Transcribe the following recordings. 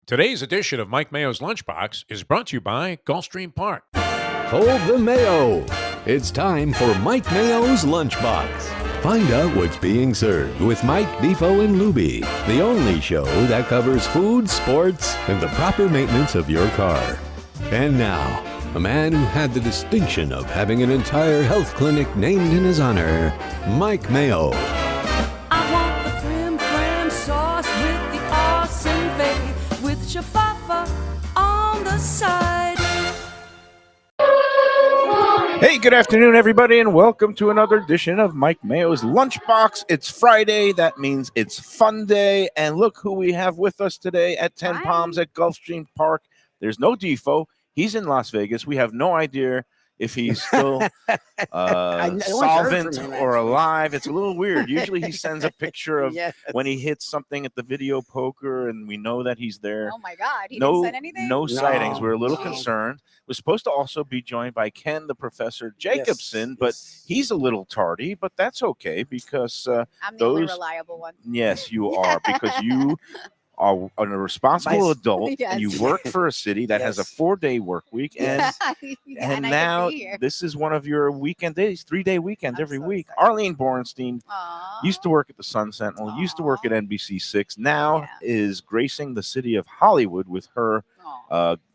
Today's edition of Mike Mayo's Lunchbox is brought to you by Gulfstream Park. Hold the Mayo. It's time for Mike Mayo's Lunchbox. Find out what's being served with Mike, Defo, and Lubie, the only show that covers food, sports, and the proper maintenance of your car. And now, a man who had the distinction of having an entire health clinic named in his honor, Mike Mayo. I want the flim-flam sauce with the awesome bay, with shafafa on the side. Hey, good afternoon, everybody, and welcome to another edition of Mike Mayo's Lunchbox. It's Friday. That means it's fun day. And look who we have with us today at 10 Palms at Gulfstream Park. There's no Defo. He's in Las Vegas. We have no idea if he's still solvent or alive. It's a little weird. Usually he sends a picture of when he hits something at the video poker, and we know that he's there. Oh, my God. He didn't send anything? No sightings. We're a little concerned. We're supposed to also be joined by Ken, the Professor Jacobson, but he's a little tardy, but that's okay because I'm the only reliable one. Yes, you are, because you are a responsible adult, and you work for a city that has a 4-day work week, and and now this is one of your weekend days, 3-day weekend every week. Excited. Arlene Borenstein used to work at the Sun Sentinel, used to work at NBC6, now is gracing the city of Hollywood with her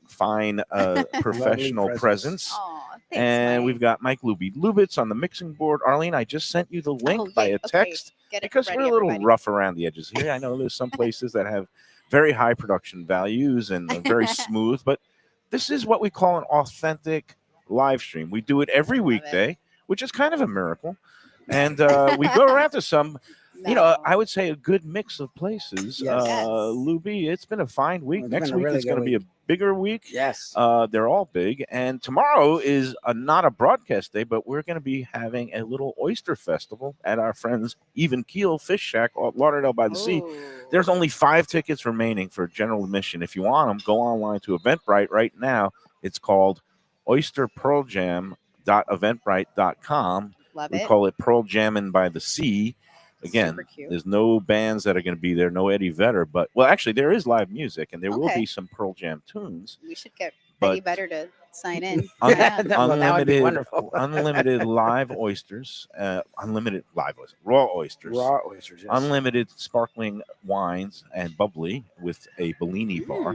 fine professional presence. Thanks, and Mike. we've got Mike Lubit's on the mixing board. Arlene, I just sent you the link by a text. Because we're a little rough around the edges here. I know there's some places that have very high production values and very smooth, but this is what we call an authentic live stream. We do it every weekday, which is kind of a miracle. And we go around to some, I would say a good mix of places. Lubie, it's been a fine week. Next week is going to be a bigger week. Yes. They're all big. And tomorrow is not a broadcast day, but we're going to be having a little oyster festival at our friends Even Keel Fish Shack, Lauderdale by the Sea. There's only 5 tickets remaining for general admission. If you want them, go online to Eventbrite right now. It's called oysterpearljam.eventbrite.com. We call it Pearl Jammin' by the Sea. Again, there's no bands that are going to be there, no Eddie Vedder, but, well, actually, there is live music, and there will be some Pearl Jam tunes. We should get Eddie Vedder to sign in. Unlimited live oysters, unlimited live oysters, raw oysters, yes. Unlimited sparkling wines and bubbly with a Bellini bar.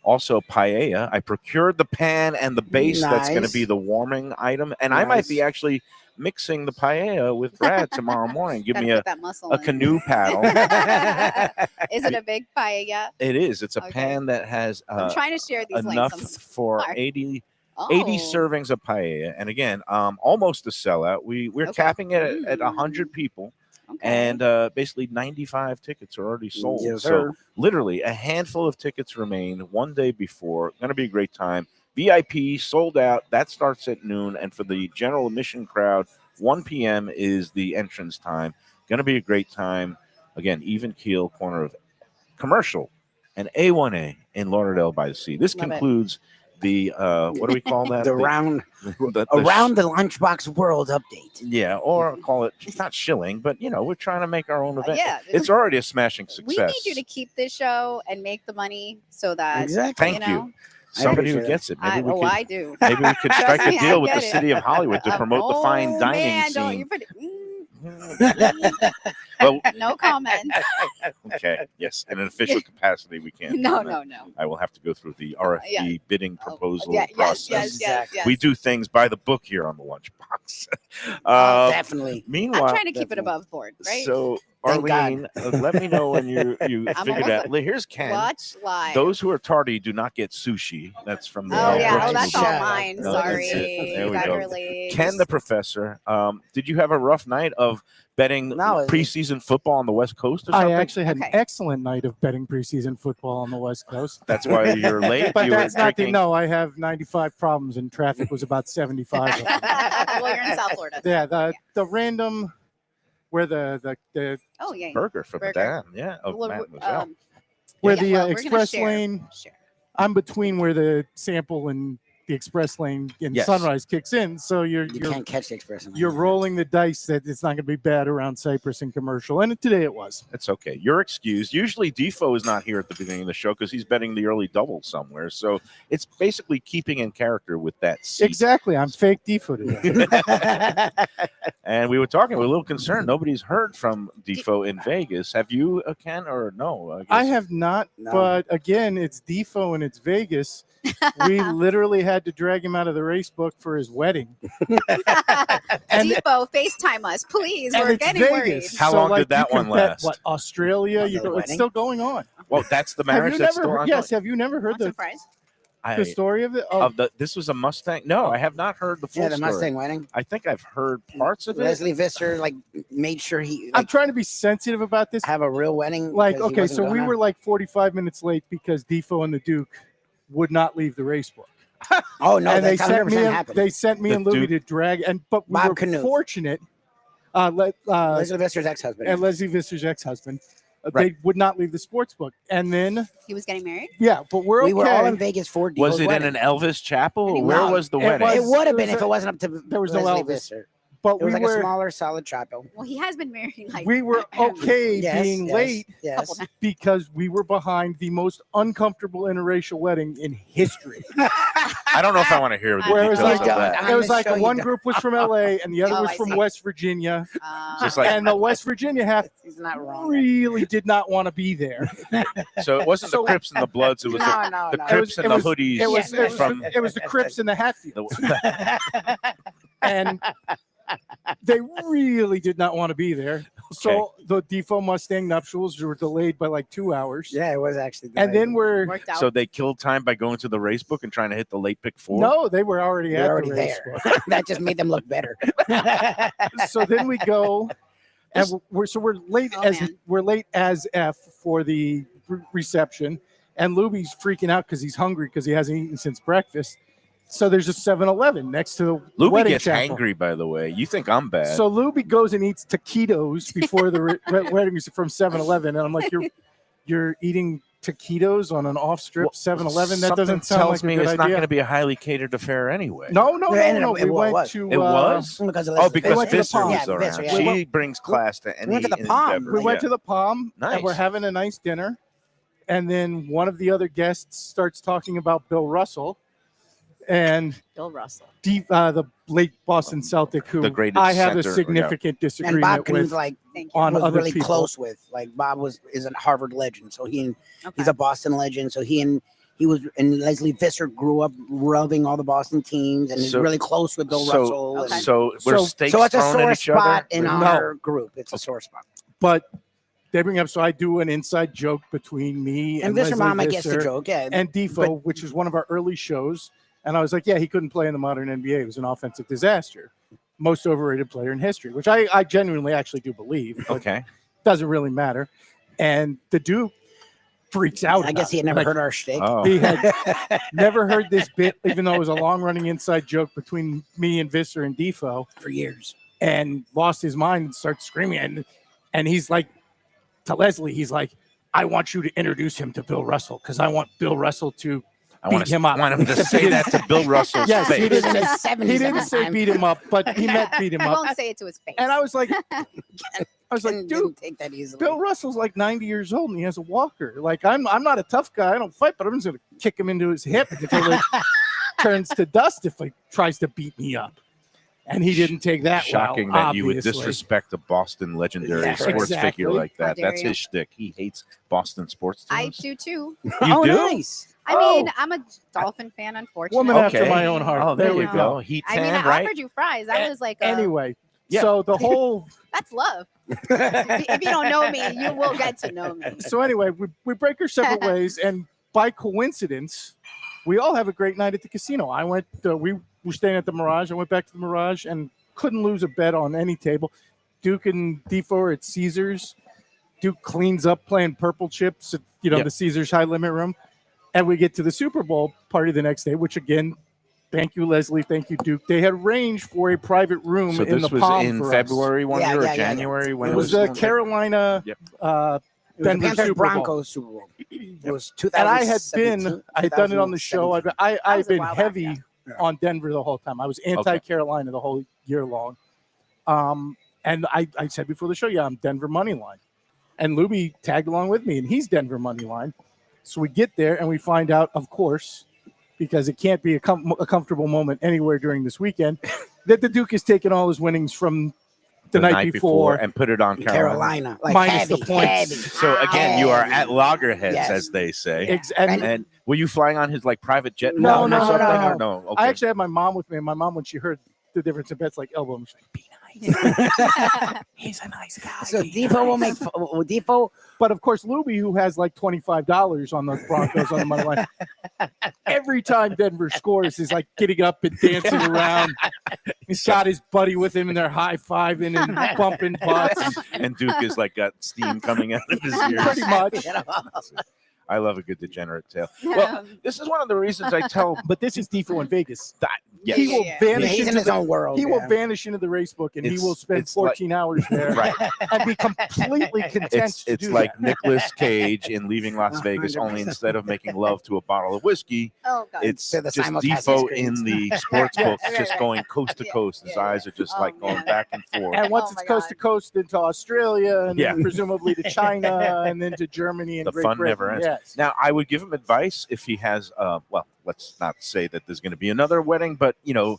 Also, paella. I procured the pan and the base. That's going to be the warming item, and I might be actually mixing the paella with Brad tomorrow morning. Give me a canoe paddle. Is it a big paella? It is. It's a pan that has I'm trying to share these enough links. for 80 servings of paella. And again, almost a sellout. We're capping it at 100 people. And basically 95 tickets are already sold. Yes, so literally a handful of tickets remain one day before. Going to be a great time. VIP sold out. That starts at noon. And for the general admission crowd, 1 p.m. is the entrance time. Going to be a great time. Again, Even Keel, corner of Commercial and A1A in Lauderdale by the Sea. This concludes the, what do we call that? Around the Lunchbox World Update. Yeah, or call it, it's not shilling, but, we're trying to make our own event. It's already a smashing success. We need you to keep this show and make the money so that, Thank you. Somebody who gets it. Maybe I do. Maybe we could strike a deal with the city of Hollywood to promote the fine dining scene. Well, no comment. Okay. Yes. In an official capacity, we can't. No. I will have to go through the RFP bidding proposal process. Yes. We do things by the book here on the Lunchbox. Definitely. Meanwhile, I'm trying to keep it above board, right? So, Arlene, let me know when you figured out. Here's Ken. Watch live. Those who are tardy do not get sushi. That's from the. That's all mine. Sorry. There we go. Ken, the Professor. Did you have a rough night of betting preseason football on the West Coast or something? I actually had an excellent night of betting preseason football on the West Coast. That's why you're late? But that's not the, no, I have 95 problems and traffic was about 75. Well, you're in South Florida. Yeah, the random where the burger from Madame. Yeah. Where the express lane, I'm between where the sample and the express lane in Yes. Sunrise kicks in. So You can't catch the express lane. you're rolling the dice that it's not going to be bad around Cypress and Commercial. And today it was. It's okay. You're excused. Usually Defoe is not here at the beginning of the show because he's betting the early double somewhere. So it's basically keeping in character with that seat. Exactly. I'm fake Defoe today. And we were talking, we're a little concerned. Nobody's heard from Defoe in Vegas. Have you, Ken, or no? I have not, No. but again, it's Defoe and it's Vegas. We literally had to drag him out of the race book for his wedding. And- Depot, FaceTime us, please. And We're it's getting Vegas. worried. How long did that you can one bet, last? What, Australia? Of the It's wedding? still going on. Well, that's the Have marriage you that's never still heard, on. yes, have you never heard I'm surprised. the story of it? This was a Mustang. No, I have not heard the full Yeah, the story. Mustang wedding. I think I've heard parts of it. Leslie Visser made sure he I'm trying to be sensitive about this. have a real wedding. Like, because he okay, wasn't so we gonna. were like 45 minutes late because Defoe and the Duke would not leave the race book. Oh no, and they that's sent me 100% and, happened. they sent me The and Lubie Duke- to drag, but we Bob were Knuth. fortunate. Leslie Visser's ex-husband. And Leslie Visser's ex-husband, Right. they would not leave the sports book. And then, He was getting married? yeah, but we're okay. We were all in Vegas for Defoe's Was it wedding. in an Elvis chapel? Or No, where was the it wedding? was- It would have been It was if it wasn't up to there was no Leslie Elvis. Visser. but It was we like were a smaller, solid chapel. Well, he has been married like we were okay Yes, being yes, late Yes. Couple because we were behind the most uncomfortable interracial wedding in history. I don't know if I want to hear the Where it was details like of that. On There was the like show you one don't. group was from LA and the other Oh, was I from see. West Virginia, Just like- and the West Virginia half He's not wrong. really did not want to be there. So it wasn't the Crips and the Bloods. It was the, No, the no. Crips and the was- hoodies It was, from it was the Crips and the Hatfields. the, And they really did not want to be there. So the Defoe Mustang nuptials were delayed by like 2 hours. Yeah, it was actually. And then we're worked out. so they killed time by going to the race book and trying to hit the late pick four. no, they were already they're at already the race. there. That just made them look better. So then we go, and we're late Oh, as man. we're late as F for the reception, and Lubie's freaking out because he's hungry because he hasn't eaten since breakfast. So there's a 7-Eleven next to the Lubie wedding gets chapel. angry, by the way. You think I'm bad? So Lubie goes and eats taquitos before the wedding from 7-Eleven, and I'm like, you're eating taquitos on an off-strip 7-Eleven? That Something doesn't sound tells like a me good it's not idea. going to be a highly catered affair anyway. No. It We went was. to It was? Because of Oh, Leslie because went to the Visser Palm. was Yeah, around. Visser, yeah. She We brings class to any went to the Palm. endeavor. We went Yeah. to the Palm, and Nice. we're having a nice dinner. And then one of the other guests starts talking about Bill Russell and Bill Russell. the late Boston Celtic, who The greatest I have a center, significant And disagreement Bob Knuth, with. like, Thank you. On was other really people. close with. Like, Bob is a Harvard legend, so he's Okay. a Boston legend. So he was, and Leslie Visser grew up loving all the Boston teams, and he's So- really close with Bill so- Russell. Okay. And, So we're So- stakes so it's a thrown at sore each spot other. in No. our group. It's a sore spot. But they bring up, so I do an inside joke between me And and Visser Leslie Mama gets the Visser joke, yeah. and Defoe, which is one of our early shows. And I was like, yeah, he couldn't play in the modern NBA. It was an offensive disaster. Most overrated player in history, which I genuinely actually do believe. But Okay. doesn't really matter. And the Duke freaks out. I guess he had never heard our shtick. Oh. He had never heard this bit, even though it was a long-running inside joke between me and Visser and Defoe, For years. and lost his mind and starts screaming. And he's like, to Leslie, he's like, I want you to introduce him to Bill Russell because I want Bill Russell to I want beat him up. want him to say that to Bill Russell's Yes, face. he didn't in say, his 70s he at didn't that say time. beat him up, but he meant beat him I up. won't say it to his face. And I was like, Didn't dude, take that easily. Bill Russell's like 90 years old and he has a walker. Like I'm not a tough guy. I don't fight, but I'm just gonna kick him into his hip until it turns to dust if he tries to beat me up. And he didn't take that Shocking well, that you would obviously. disrespect a Boston legendary Yeah, sports exactly. figure like How that. dare That's you. his shtick. He hates Boston sports I teams. do too. You Oh, do? nice. I mean, I'm a Dolphin fan, unfortunately. Woman after my own heart. Oh, there, There we you go. go. Heat I mean, 10, I right? offered you fries. That was like, Anyway, Yeah. so the whole that's love. If you don't know me, you will get to know me. so anyway, we break our separate ways, and by coincidence, we all have a great night at the casino. I went, we were staying at the Mirage. I went back to the Mirage and couldn't lose a bet on any table. Duke and Defoe are at Caesars. Duke cleans up playing purple chips at Yep. the Caesars high limit room, and we get to the Super Bowl party the next day. Which again, thank you Leslie, thank you Duke. They had arranged for a private room So in this the was Palm in for us. February one Yeah, year or yeah, yeah, yeah. January when It was the one? Carolina. Yep. It was the Denver Panthers Super Bowl. Broncos Super Bowl. It was And I had 2017, been, I had done it on the show. 2017. I've was a been while back, heavy yeah. on Denver the whole time. I was anti-Carolina the whole year long. And I said before the show, yeah, I'm Denver money line. And Lubie tagged along with me, and he's Denver money line. So we get there, and we find out, of course, because it can't be a comfortable moment anywhere during this weekend, that the Duke is taking all his winnings from the night before and put it on Carolina. Like minus heavy, the points. heavy. So again, you are at loggerheads, Yes. as they say. And Were you flying on his like private jet? No, or no, something? no. Or no. Okay. I actually had my mom with me, and my mom, when she heard the difference in bets, like elbow, she's like, "Be nice." He's a nice guy. So be Defoe will nice. make Defoe. But of course, Lubie, who has like $25 on the Broncos on the money line, every time Denver scores, is like getting up and dancing around. He's got his buddy with him, and they're high fiving and bumping butts. And Duke is like got steam coming out of his ears. Pretty much. I love a good degenerate tale. Well, this is one of the reasons I tell. But this is Defoe in Vegas. Yes. He will vanish He's in into his the own world. He will vanish into the race book, and he will spend 14 hours there, Right. and be completely content. It's to do like that. Nicolas Cage in Leaving Las Vegas, only 100%. instead of making love to a bottle of whiskey, Oh God. it's To the just simulcasting Defoe screens. in the sports book, Right, just right. going coast to coast. His eyes are just Oh, like going man. back and forth. And once Oh it's my coast to God. coast into Australia, and Yeah. then presumably to China, and then to Germany and The Great fun Britain. never ends. Yes. Now, I would give him advice if he has, well, let's not say that there's going to be another wedding, but, you know,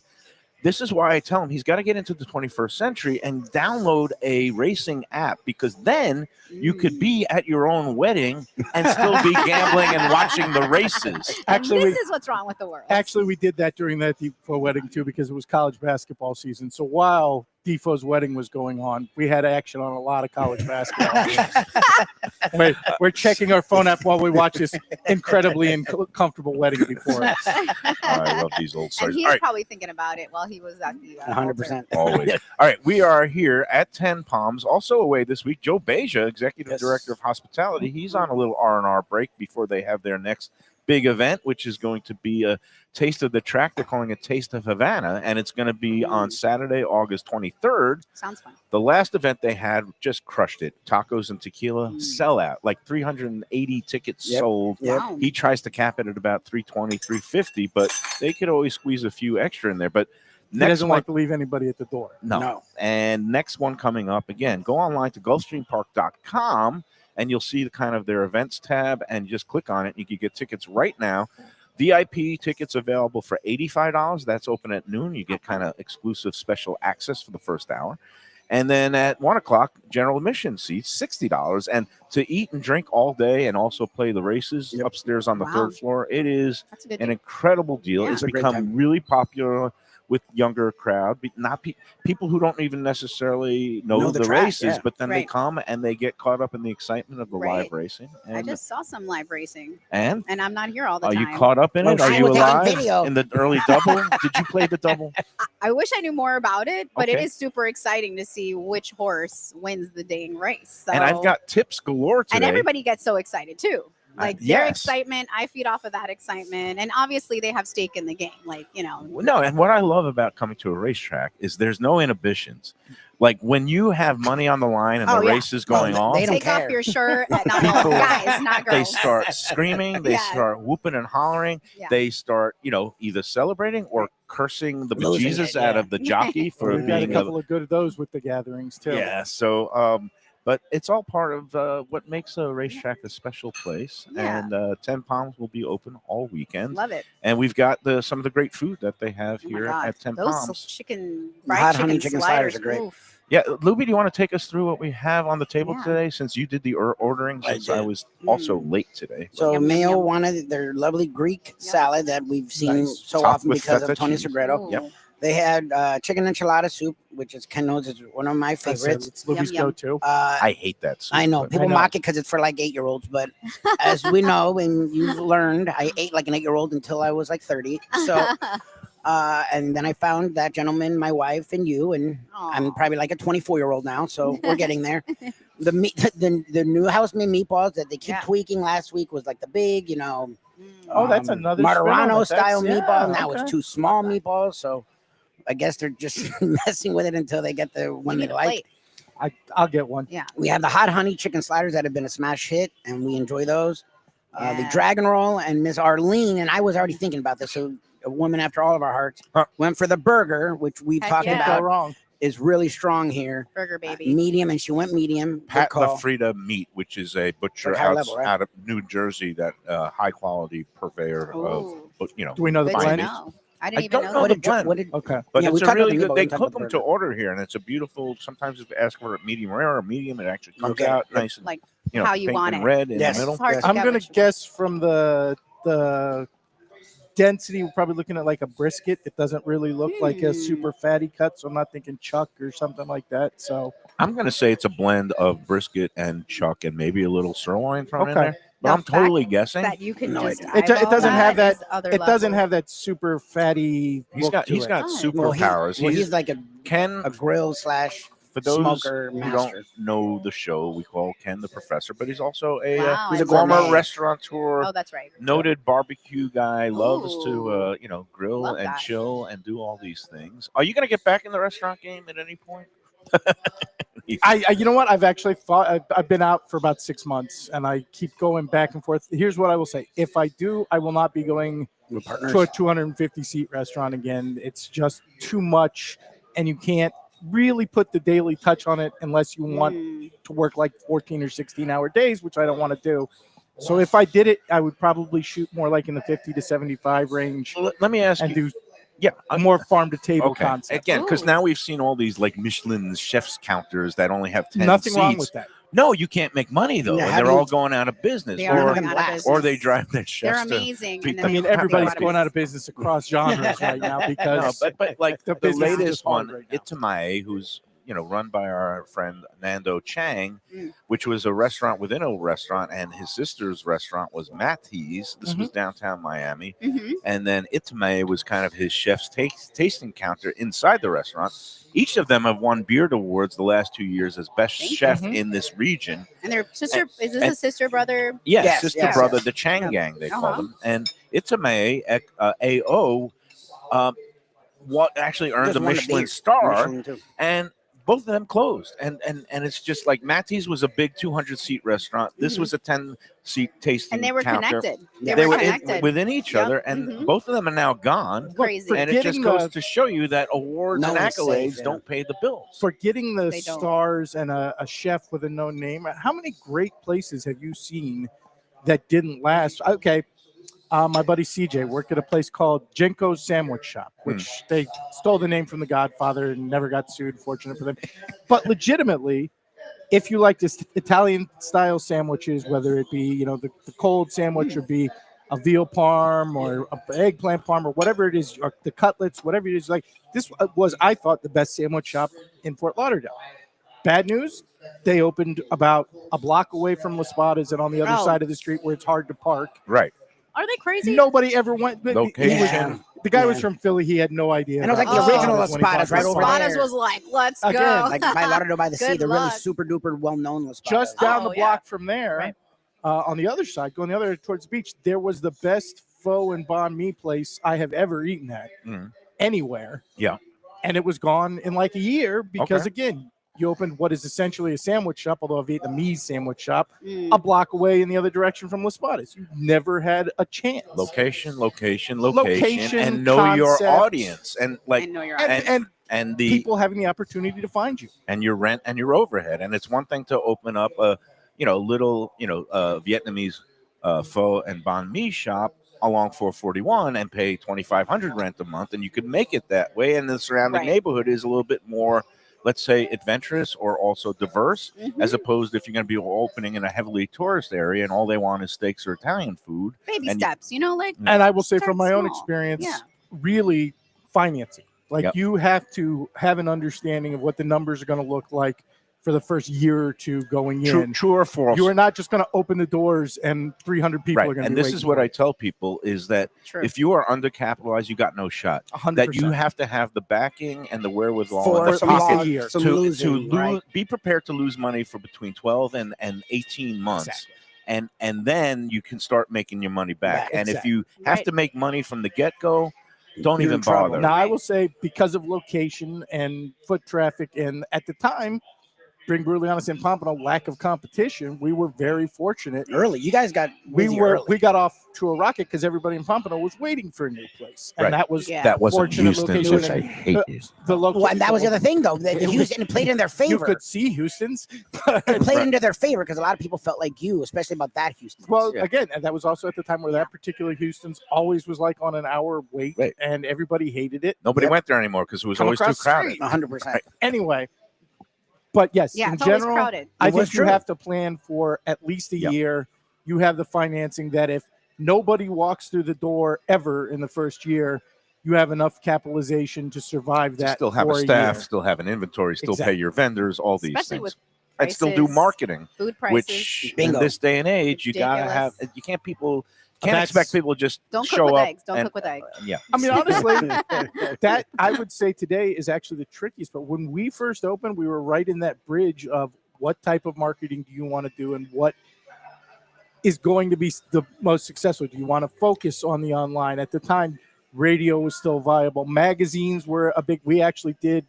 this is why I tell him he's got to get into the 21st century and download a racing app, because then you could be at your own wedding and still be gambling and watching the races. Actually, this is what's wrong with the world. Actually, we did that during that Defoe wedding too, because it was college basketball season. So while Defoe's wedding was going on, we had action on a lot of college basketball games. We're checking our phone app while we watch this incredibly comfortable wedding before us. I love these old and stories. he All was right. probably thinking about it while he was at the 100%. Always. All right, we are here at 10 Palms. Also away this week, Joe Beja, Executive Yes. Director of Hospitality. He's on a little R&R break before they have their next big event, which is going to be a Taste of the Track. They're calling it Taste of Havana, and it's going to be on Saturday, August 23rd. Sounds fun. The last event they had just crushed it. Tacos and tequila sellout, like 380 tickets Yep. sold. Yep. Wow. He tries to cap it at about 320, 350, but they could always squeeze a few extra in there. But He next doesn't one, like to leave anybody at the door. no. And next one coming up, again, go online to gulfstreampark.com and you'll see the kind of their events tab, and just click on it. You can get tickets right now. VIP tickets available for $85. That's open at noon. You get kind of exclusive special access for the first hour. And then at 1 o'clock, general admission seats, $60. And to eat and drink all day and also play the races upstairs on the Wow. third floor, it is That's a good an deal. incredible deal. Yeah. It's It's a great become time. really popular with younger crowd, not people who don't even necessarily know the the track, races, yeah. but then they Right. come and they get caught up in the excitement of the live Right. racing. I And, just saw some live racing, and and I'm not here all the are time. you caught up in it? Oh, Are she you was taking alive video. in the early double? Did you play the double? I wish I knew more about it, but it Okay. is super exciting to see which horse wins the dang race. So, And I've got tips galore today. and everybody gets so excited too. Like their yes. excitement, I feed off of that excitement, and obviously they have stake in the game. Like No, and what I love about coming to a racetrack is there's no inhibitions. Like when you have money on the line and Oh, the yeah. race is going they on, don't take off care. your shirt. Not People- guys, not girls. they start screaming, they Yeah. start whooping and hollering, Yeah. they start, either celebrating or cursing the Losing bejesus it, out yeah. of the jockey for We've got a being couple of good of those with the gatherings too. yeah. So, but it's all part of what makes a racetrack a special place. Yeah. And 10 Palms will be open all weekend. Love it. And we've got some of the great food that they have Oh my here God. at 10 Those Palms. chicken, The fried hot chicken, honey chicken sliders are great. Oof. Yeah, Lubie, do you want to take us through what we have on the table Yeah. today, since you did the ordering, I since I did. was also late today? So Yum, yum, Mayo yum. wanted their lovely Greek salad that we've seen Nice. so Topped often with because feta of Tony cheese. Segreto. Ooh. They had chicken enchilada soup, which is Ken knows is one of my favorites. It's Lubie's Yum, yum. go-to. I hate that soup. I know but- people I know. mock it because it's for like 8-year-olds, but as we know and you've learned, I ate like an 8-year-old until I was like 30. So, and then I found that gentleman, my wife, and you, and I'm Aw. probably like a 24-year-old now. So we're getting there. The meat, the new house made meatballs that they keep Yeah. tweaking. Last week was like the big, Mm. Oh, that's another spin on Martorano it. style That's- meatball. yeah, Now okay. it's too small meatballs. So I guess they're just messing with it until they get the one Give me they the like. plate. I'll get one. Yeah. We have the hot honey chicken sliders that have been a smash hit, and we enjoy those. The Yeah. dragon roll and Miss Arlene, and I was already thinking about this. So a woman after all of our hearts. Huh. Went for the burger, which we Heck talked yeah. Can't go about wrong. is really strong here. Burger baby. Medium, and she went medium. Good Pat call. LaFrida Meat, which is a butcher Like high level, right? out of New Jersey, that high quality purveyor of, Ooh, Do we know the good to blend? know. I didn't I even don't know know What that. the did, blend. what did, Okay. But Yeah, we it's a talked about really the meat, good. but we They didn't talk cook about the them to burger. order here, and it's a beautiful. Sometimes if you ask for it medium rare or medium, it actually comes Okay. out nice and Like you know how you pink want and it. red in Yes. the middle. It's hard Yes. to I'm get gonna what you want. guess from the density, we're probably looking at like a brisket. It doesn't really look like a super fatty cut, so I'm not thinking chuck or something like that. So I'm gonna say it's a blend of brisket and chuck and maybe a little sirloin thrown in Okay. there. But The I'm totally fact guessing. that you can No just idea. It eyeball doesn't have that- is other it doesn't level. have that super fatty. He's got it. got Oh. superpowers. He's like a Ken. grill slash For those smoker who master. don't know the show, we call Ken the Professor, but he's also a Wow, he's I a love gourmet. former it. restaurateur, Oh, that's right. noted barbecue guy, loves to Ooh. grill Love and that. chill and do all these things. Are you gonna get back in the restaurant game at any point? I you know what? I've actually thought I've been out for about 6 months, and I keep going back and forth. Here's what I will say: if I do, I will not be going We're partners. to a 250 seat restaurant again. It's just too much, and you can't really put the daily touch on it unless you want to work like 14 or 16-hour days, which I don't want to do. So if I did it, I would probably shoot more like in the 50 to 75 range Let me ask and you. do Yeah, a more farm to table okay. concept. Again, because Ooh. now we've seen all these like Michelin chefs counters that only have 10 Nothing seats. wrong with that. No, you can't make money though, Yeah, and how they're do you- all going out of business, They None are of going them out of last. business. or they drive their They're chefs to amazing. beat and them. I mean, they go everybody's out of going out of business. business across genres right now No, because but like the the business is latest hard one, right now. Itamae, who's run by our friend Nando Chang, Mm. which was a restaurant within a restaurant, and his sister's restaurant was Matty's. This was downtown Miami, Mhm. and then Itamae was kind of his chef's tasting counter inside the restaurant. Each of them have won Beard Awards the last 2 years as best Thank you. chef in this region. And their sister is this and- a sister brother? Yes, Yes, sister yes, brother, yes. the Chang Yeah. gang they call Uh-huh. them, and Itamae AO, what actually earned Just a won the Michelin beer. star, Michelin, too. and both of them closed. And it's just like Matty's was a big 200 seat restaurant. This Mhm. was a 10 seat tasting And they were counter. connected. Yeah. They, They were were connected. within each Yep. other, and Mhm. both of them are now gone. Crazy. And it just Forgetting goes the- to show you that awards No and one's accolades safe, yeah. don't pay the bills. for getting the They don't. stars and a chef with a known name. How many great places have you seen that didn't last? Okay, my buddy CJ worked at a place called Jenko's Sandwich Shop, which they stole the name from The Godfather and never got sued. Fortunate for them, but legitimately, if you like this Italian style sandwiches, whether it be the cold sandwich or be a veal parm or a eggplant parm or whatever it is, or the cutlets, whatever it is, like this was, I thought, the best sandwich shop in Fort Lauderdale. Bad news, they opened about a block away from Las Spadas and on the other Oh. side of the street where it's hard to park. Right. Are they crazy? Nobody ever went. He was, Location. the guy was Yeah. from Philly. He had no idea. And it was like about the Oh. original Las Las when he Spadas bought right Las over Spadas. Spadas there. was like, let's Again, go. Like by Lauderdale by the Sea. Good They're really luck. super duper well known Las Spadas. Just down Oh, the yeah. block from there, Right. on the other side, going the other towards the beach, there was the best pho and banh mi place I have ever eaten at Mhm. anywhere. Yeah. And it was gone in like a year because, Okay. again, you opened what is essentially a sandwich shop, although a Vietnamese sandwich shop, Mm. a block away in the other direction from Las Spadas. You never had a chance. Location, Location, and know your concept. audience, and I like know you're And, right. and and the people having the opportunity to find you. and your rent and your overhead. And it's one thing to open up a little Vietnamese pho and banh mi shop along 441 and pay $2,500 rent a month, and you could make it that way. And the surrounding Right. neighborhood is a little bit more, let's say, adventurous or also diverse, Mhm. as opposed if you're going to be opening in a heavily tourist area and all they want is steaks or Italian food. Baby and- steps, like And I will say Start from my own small. experience, Yeah. really financing. Like Yep. you have to have an understanding of what the numbers are going to look like for the first year or two going True, in. true or false? You are not just going to open the doors and 300 people are Right. going to And be this waiting is what for I it. tell people is that True. if you are undercapitalized, you got no shot. 100%. That you have to have the backing and the wherewithal For and the some pocket loss, year. Some to losing, lose, right? be prepared to lose money for between 12 and 18 months. Exactly. And then you can start making your money back. Back, And if you have Right. to make money from the get-go, don't You're even in trouble. bother. Now, I Right. will say because of location and foot traffic, and at the time, bring brutally honest in Pompano, lack of competition, we were very fortunate. Early, you guys got busy early. We got off to a rocket because everybody in Pompano was waiting for a new place, and Right. that was That wasn't fortunate Houston, location. which I hate Houston. The location. Well, and that was the other thing, though. That Houston played in their You favor. could see Houston's. It played into their favor because a lot of people felt like you, especially about that Houston. Well, again, and that was also at the time where that particular Houston's always was like on an hour wait, Right. and everybody hated it. Nobody went there anymore because it was Come always too across the crowded. street. 100%. Anyway, but yes, Yeah, in it's always general, crowded. I It was think you true. have to plan for at least a year. You have the financing that if nobody walks through the door ever in the first year, you have enough capitalization to survive To that. still have for a staff, year. still have an inventory, still Exactly. pay your vendors, all these Especially things. with And still do prices, marketing, food prices. which in Bingo. this day and age, you gotta have. Ridiculous. You can't That's- expect people to just Don't show cook with up. eggs. Don't and, cook with eggs. Yeah. I mean, honestly, that I would say today is actually the trickiest. But when we first opened, we were right in that bridge of what type of marketing do you want to do and what is going to be the most successful. Do you want to focus on the online? At the time, radio was still viable. Magazines were a big. We actually did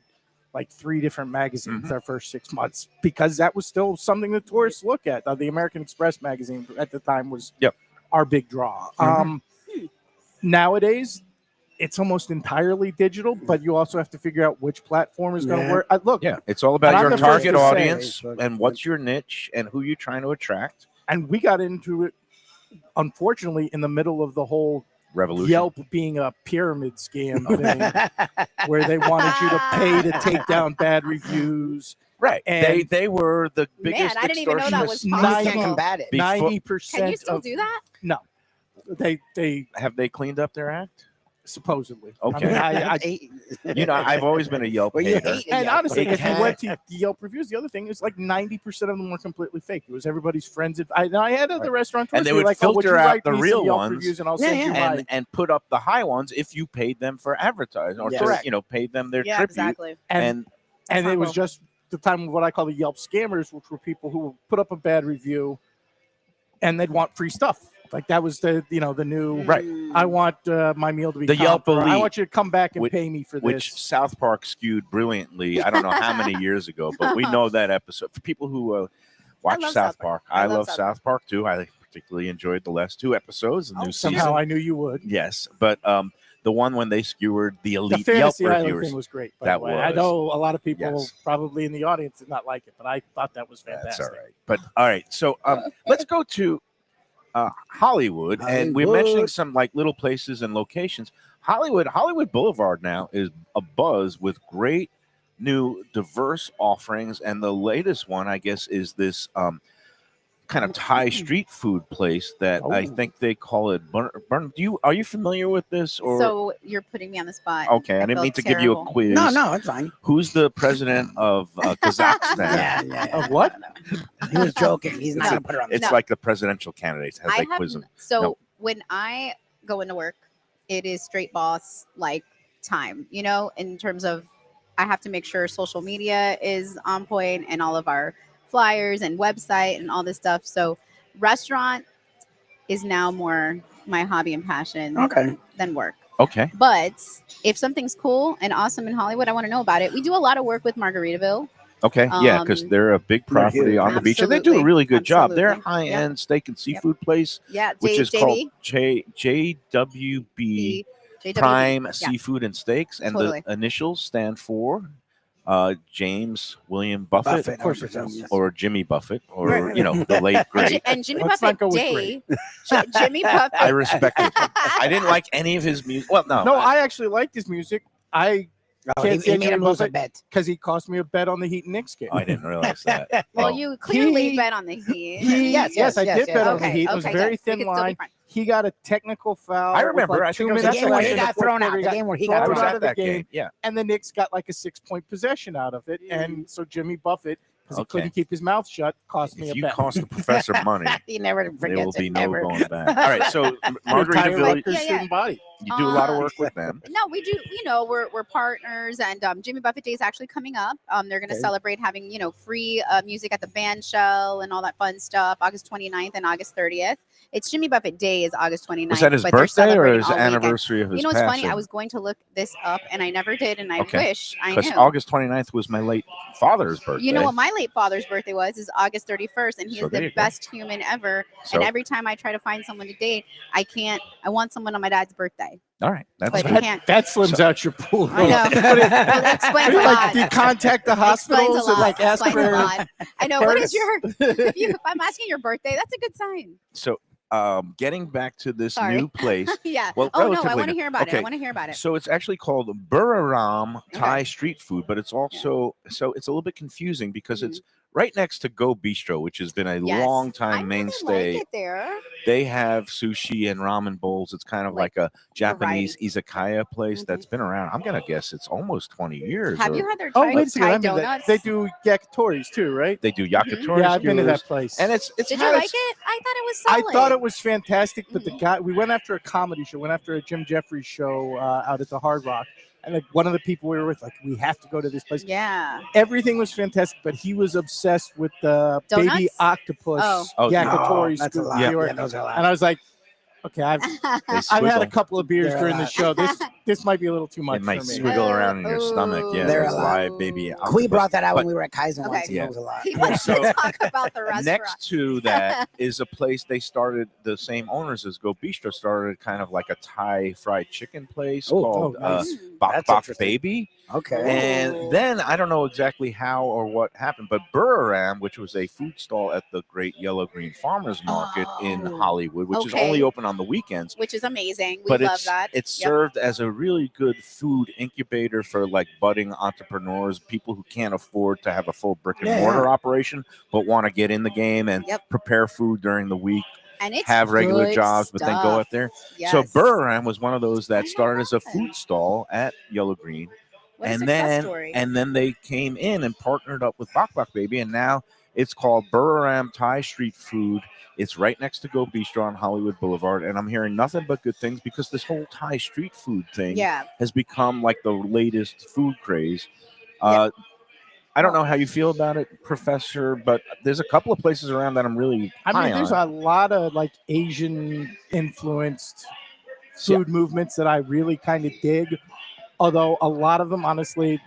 like 3 different magazines our first 6 months because that was still something that tourists look at. The American Express magazine at the time was our big draw. Nowadays, it's almost entirely digital, but you also have to figure out which platform is going to work. Look, it's all about And I'm your the first target to say- audience and what's your niche and who you're trying to attract. and we got into it, unfortunately, in the middle of the whole Revolution. Yelp being a pyramid scam thing, where they wanted you to pay to take down bad reviews. Right. And They were the biggest I didn't even know that was extortionists. possible. You can't combat it. 90% Can you still of do that? no, they Have they cleaned up their act? supposedly. Okay. You know, I've always been a Yelp Well, you hater. hate it, And yeah. honestly, It if you can- went to the Yelp reviews, the other thing is like 90% of them were completely fake. It was everybody's friends. I had other restaurants And they be would like, would you filter out write the me some real Yelp ones reviews and I'll Yeah, send you yeah. my and put up the high ones if you paid them for advertising or Yes. for, Correct. paid them their Yeah, tribute. exactly. and That's it was horrible. just the time of what I call the Yelp scammers, which were people who would put up a bad review and they'd want free stuff. Like that was the new Right. I want my meal to be The Yelp comped, or I elite, want you to come back and which- pay me for Which this. South Park skewed brilliantly. I don't know how many years ago, but we know that episode. For people who watch love South South Park. Park, I love South Park too. I particularly enjoyed the last 2 episodes of the new Somehow season. I knew you would. Yes, but the one when they skewered the The elite Yelp Fantasy Island reviewers. thing was great. By That the way. I was. know a lot of people Yes. probably in the audience did not like it, but I thought that was That's fantastic. all right. But all right, so let's go to Hollywood, and we're mentioning Hollywood. some like little places and locations. Hollywood Boulevard now is abuzz with great new diverse offerings, and the latest one, I guess, is this kind of Thai street food place that I think they call it Burn. Are you familiar with this? Or So you're putting me on the spot. okay, I didn't feel mean to give you a terrible. quiz. No, it's fine. Who's the president of Kazakhstan? Of what? He was joking. He's not No. going to put her on the It's No. like the presidential candidates. Have I they quiz have them? so No. when I go into work, it is straight boss like time, in terms of I have to make sure social media is on point and all of our flyers and website and all this stuff. So restaurant is now more my hobby and passion than work. Okay. But if something's cool and awesome in Hollywood, I want to know about it. We do a lot of work with Margaritaville. Okay, yeah, because they're a big property on the beach, and they do a Absolutely. really good job. They're a Absolutely. high-end steak and seafood place, Yeah, which is JB. called JWB JWB. Prime Yeah. Seafood and Steaks, and Totally. the initials stand for James William Buffett, Buffett, Of course it 100%. does. or Jimmy Buffett, or Right. the late great. And Jimmy Let's not Buffett go with Day. Jimmy Buffett. I respected him. I didn't like any of his music. Well, no, No, I actually liked his music. I Oh, can't he say made Jimmy him lose a Buffett bet. because he cost me a bet on the Heat and Knicks game. I didn't realize that. Well, Oh. you clearly He- bet on the Heat. Yes, I yes, did yes. bet on the Okay, Heat. It was okay, very good. We thin can still be line. friends. He got a technical foul. I with remember. like I 2 think I was minutes at The game where left he in the got fourth thrown quarter. out. He The got game where he thrown I got was thrown out out. of the at that game. game. Yeah. And the Knicks got like a 6-point possession out of it. And so Jimmy Buffett, because he Okay. couldn't keep his mouth shut, cost me If a you bet. cost the professor money, He never there will forgets be it. no Never. going back. All right, so Entire Margaritaville. Lakers Yeah, yeah. student body. You do a lot of work with them. No, we do. We're partners, and Jimmy Buffett Day is actually coming up. They're going to celebrate having free music at the band shell and all that fun stuff. August 29th and August 30th. It's Jimmy Buffett Day is August 29th. Was that his but they're birthday or celebrating his all weekend. anniversary of his You know what's funny? passing? I was going to look this up, and I never did, and I wish I Because knew. August 29th was my late father's birthday. You know what my late father's birthday was? Is August 31st, and he is the best human ever. So- and every time I try to find someone to date, I can't. I want someone on my dad's birthday. All right, that's But good. I can't. That slims out your pool. I know. Well, that explains a lot. Do you contact the hospitals and like ask Explains a for? lot. I know. What is births? if I'm asking your birthday, that's a good sign. So, getting back to this Sorry. new place. Yeah. Well, Oh no, I relatively want to new. hear about it. I Okay. want to hear about it. So it's actually called Buriram Thai street food, but it's also so it's a little bit confusing because it's right next to Go Bistro, which has been a Yes. long I time really mainstay. like it there. They have sushi and ramen bowls. It's kind of like a Japanese izakaya place that's been around. I'm gonna guess it's almost 20 years. Have or- you had their Oh, Thai, wait a second. Thai I mean, donuts? they do yakitori's too, right? They do yakitori. Yeah, I've been to that skewers, place. and it's Did had you like its- it? I thought it was I solid. thought it was fantastic, but the guy we went after a comedy show, went after a Jim Jeffries show out at the Hard Rock, and like one of the people we were with, like, we have to go to this place. Yeah. Everything was fantastic, but he was obsessed with the baby Donuts? octopus Oh, yakitori that's a scoop. lot. Yeah. Yeah, those are a lot. And I was like, okay, I've had a squiggle. couple of beers They're during a the lot. show. This might be a little too much It might for me. squiggle around in your stomach. Yeah, They're there's a lot. live baby. We octopus. brought that out when But we were at Kaizen once, and Okay. it was a lot. He wants So, to talk about the restaurant. Next to that is a place they started. The same owners as Go Bistro started kind of like a Thai fried chicken place called nice. Bok That's Bok interesting. Baby. Okay. And then I don't know exactly how or what happened, but Buriram, which was a food stall at the Great Yellow Green Farmers Market in Oh, Hollywood, which is okay. only open on the weekends. Which is amazing. We But love it's that. it's Yep. served as a really good food incubator for like budding entrepreneurs, people who can't afford to have a full brick and Yeah, mortar yeah. operation, but want to get in the game and Yep. prepare food during the week, And it's have regular good jobs, but then go stuff. out there. Yes. So Buriram was one of those I that know started as a that. food stall at Yellow Green. What a and success then story. they came in and partnered up with Bok Bok Baby, and now it's called Buriram Thai Street Food. It's right next to Go Bistro on Hollywood Boulevard, and I'm hearing nothing but good things because this whole Thai street food thing Yeah. has become like the latest food craze. I don't know how you feel about it, Professor, but there's a couple of places around that I'm really I high mean, there's on. a lot of like Asian influenced food movements that I really kind of dig. Although a lot of them, honestly,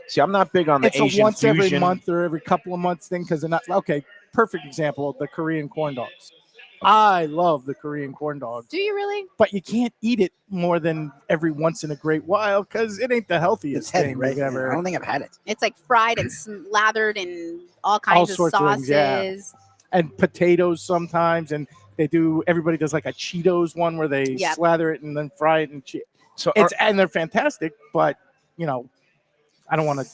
See, I'm not big on the it's Asian a once fusion. every month or every couple of months thing because they're not okay. Perfect example: the Korean corn dogs. I love the Korean corn dogs, Do you really? but you can't eat it more than every once in a great while because it ain't the healthiest It's heavy, thing right? you've I ever. don't think I've had it. It's like fried and slathered in all kinds of sorts of sauces. things, yeah. And potatoes sometimes, and they do. Everybody does like a Cheetos one where they Yep. slather it and then fry it and So, and they're fantastic, but I don't want to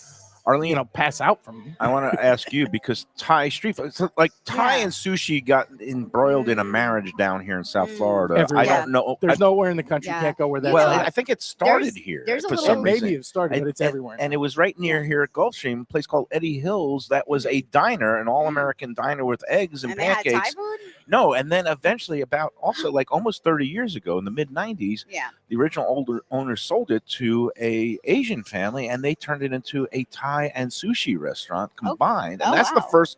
Arlene, pass out from them. I want to ask you because Thai street food, so like Thai Yeah. and sushi got embroiled in a marriage down here in South Florida. Everywhere. I don't know. There's nowhere in the country you can't go where that's Well, at. I think it started There's- here. there's a for little- some Maybe reason. it started, but it's everywhere. And it was right near here at Gulfstream, a place called Eddie Hills. That was a diner, an all-American diner with eggs and And they had Thai pancakes. food? No, and then eventually, about also like almost 30 years ago, in the mid 90s, Yeah. the original owners sold it to a Asian family, and they turned it into a Thai and sushi restaurant combined. And Oh, that's the wow. first,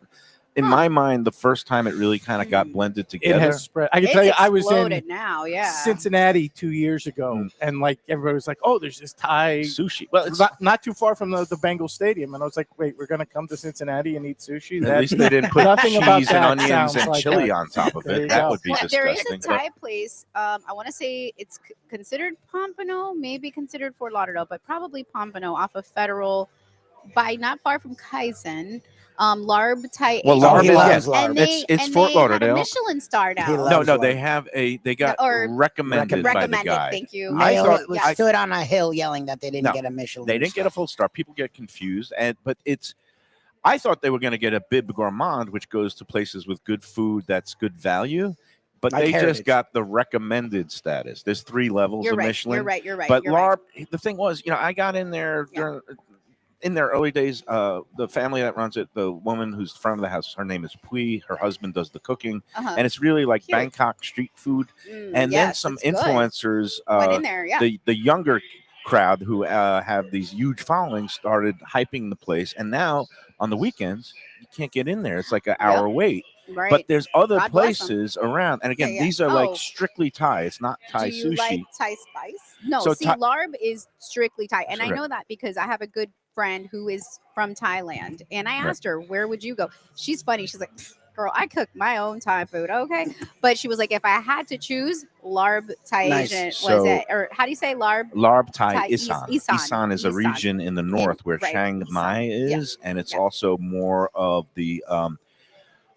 in my mind, the first time it really kind of got blended It together. has spread. I can It's tell you, I was exploded in now, yeah. Cincinnati 2 years ago, and like everybody was like, "Oh, there's this Thai Sushi. Well, it's not too far from the Bengal Stadium," and I was like, "Wait, we're gonna come to Cincinnati and eat sushi?" at least they didn't put nothing cheese about and that onions sounds and like chili that. on top of There it. you That go. would be Well, there disgusting. is a Thai place. I want to say it's considered Pompano, maybe considered Fort Lauderdale, but probably Pompano off of Federal, by not far from Kaizen. Larb Thai. Well, Asian Larb He food. loves is- Larb. And It's and Fort they had a Lauderdale. Michelin star now. He loves No, Larb. they got Or recommended by the recommended. guy. Thank you. Mayo thought- was I- stood on a hill yelling that they didn't No, get a Michelin. They didn't get a full star. People get confused, but it's. I thought they were going to get a bib gourmand, which goes to places with good food that's good value, but Like they Heritage. just got the recommended status. There's 3 levels You're of right. Michelin. You're right. You're right. But you're right. Larb, the thing was, I got in there Yeah. in their early days, the family that runs it, the woman who's front of the house, her name is Pui. Her husband does the cooking, and it's really like Cute. Bangkok street food. And then yes, some it's good. influencers, Went in there, yeah. the younger crowd who have these huge followings started hyping the place, and now on the weekends you can't get in there. It's like an hour wait. Right. But there's other God bless 'em. places around, and again, Yeah, yeah. these are like Oh. strictly Thai. It's not Thai Do you sushi. like Thai spice? No, So see, Thai- larb is strictly Thai. And I Correct. know that because I have a good friend who is from Thailand. And I asked her, where would you go? She's funny. She's like, girl, I cook my own Thai food. Okay. But she was like, if I had to choose, larb Thai Nice. Asian was So- it? Or how do you say larb? Larb Thai Thai Isan. Isan. Isan is a Isan. region in the north where right, Chiang Mai Isan. is, and it's yeah. also more of the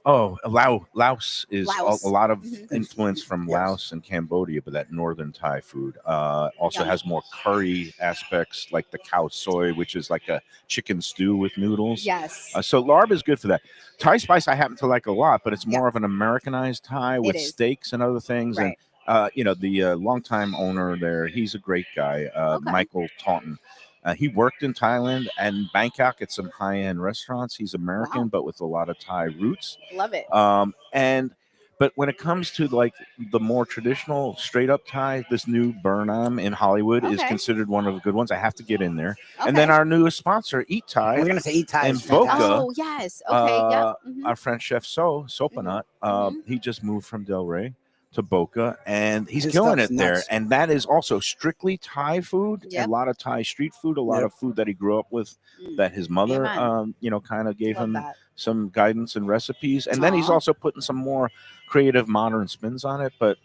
Laos is Laos. a lot of Mhm. influence from Yes. Laos and Cambodia, but that northern Thai food also Yum. has more curry aspects, like the khao soy, which is like a chicken stew with noodles. Yes. So larb is good for that. Thai spice I happen to like a lot, but it's Yeah. more of an Americanized Thai with is. steaks and other things. Right. And the longtime owner there, he's a great guy, Okay. Michael Taunton. He worked in Thailand and Bangkok at some high-end restaurants. He's American, Wow. but with a lot of Thai roots. Love it. But when it comes to like the more traditional straight up Thai, this new Burnham in Hollywood is Okay. considered one of the good ones. I have to get in there. Okay. And then our newest sponsor, Eat Thai, We're gonna say eat Thai. in is fantastic. Boca, Oh, yes. Okay. Yep. Mhm. our friend Chef Sopanut, he just moved from Del Rey to Boca, and he's His killing it stuff's there. nuts. And that is also strictly Thai food, Yep. a lot of Thai street food, a lot Yep. of food that he grew up with, Mm. that his mother, Amen. kind of gave Love him that. some guidance and recipes. And then he's Aw. also putting some more creative modern spins on it. But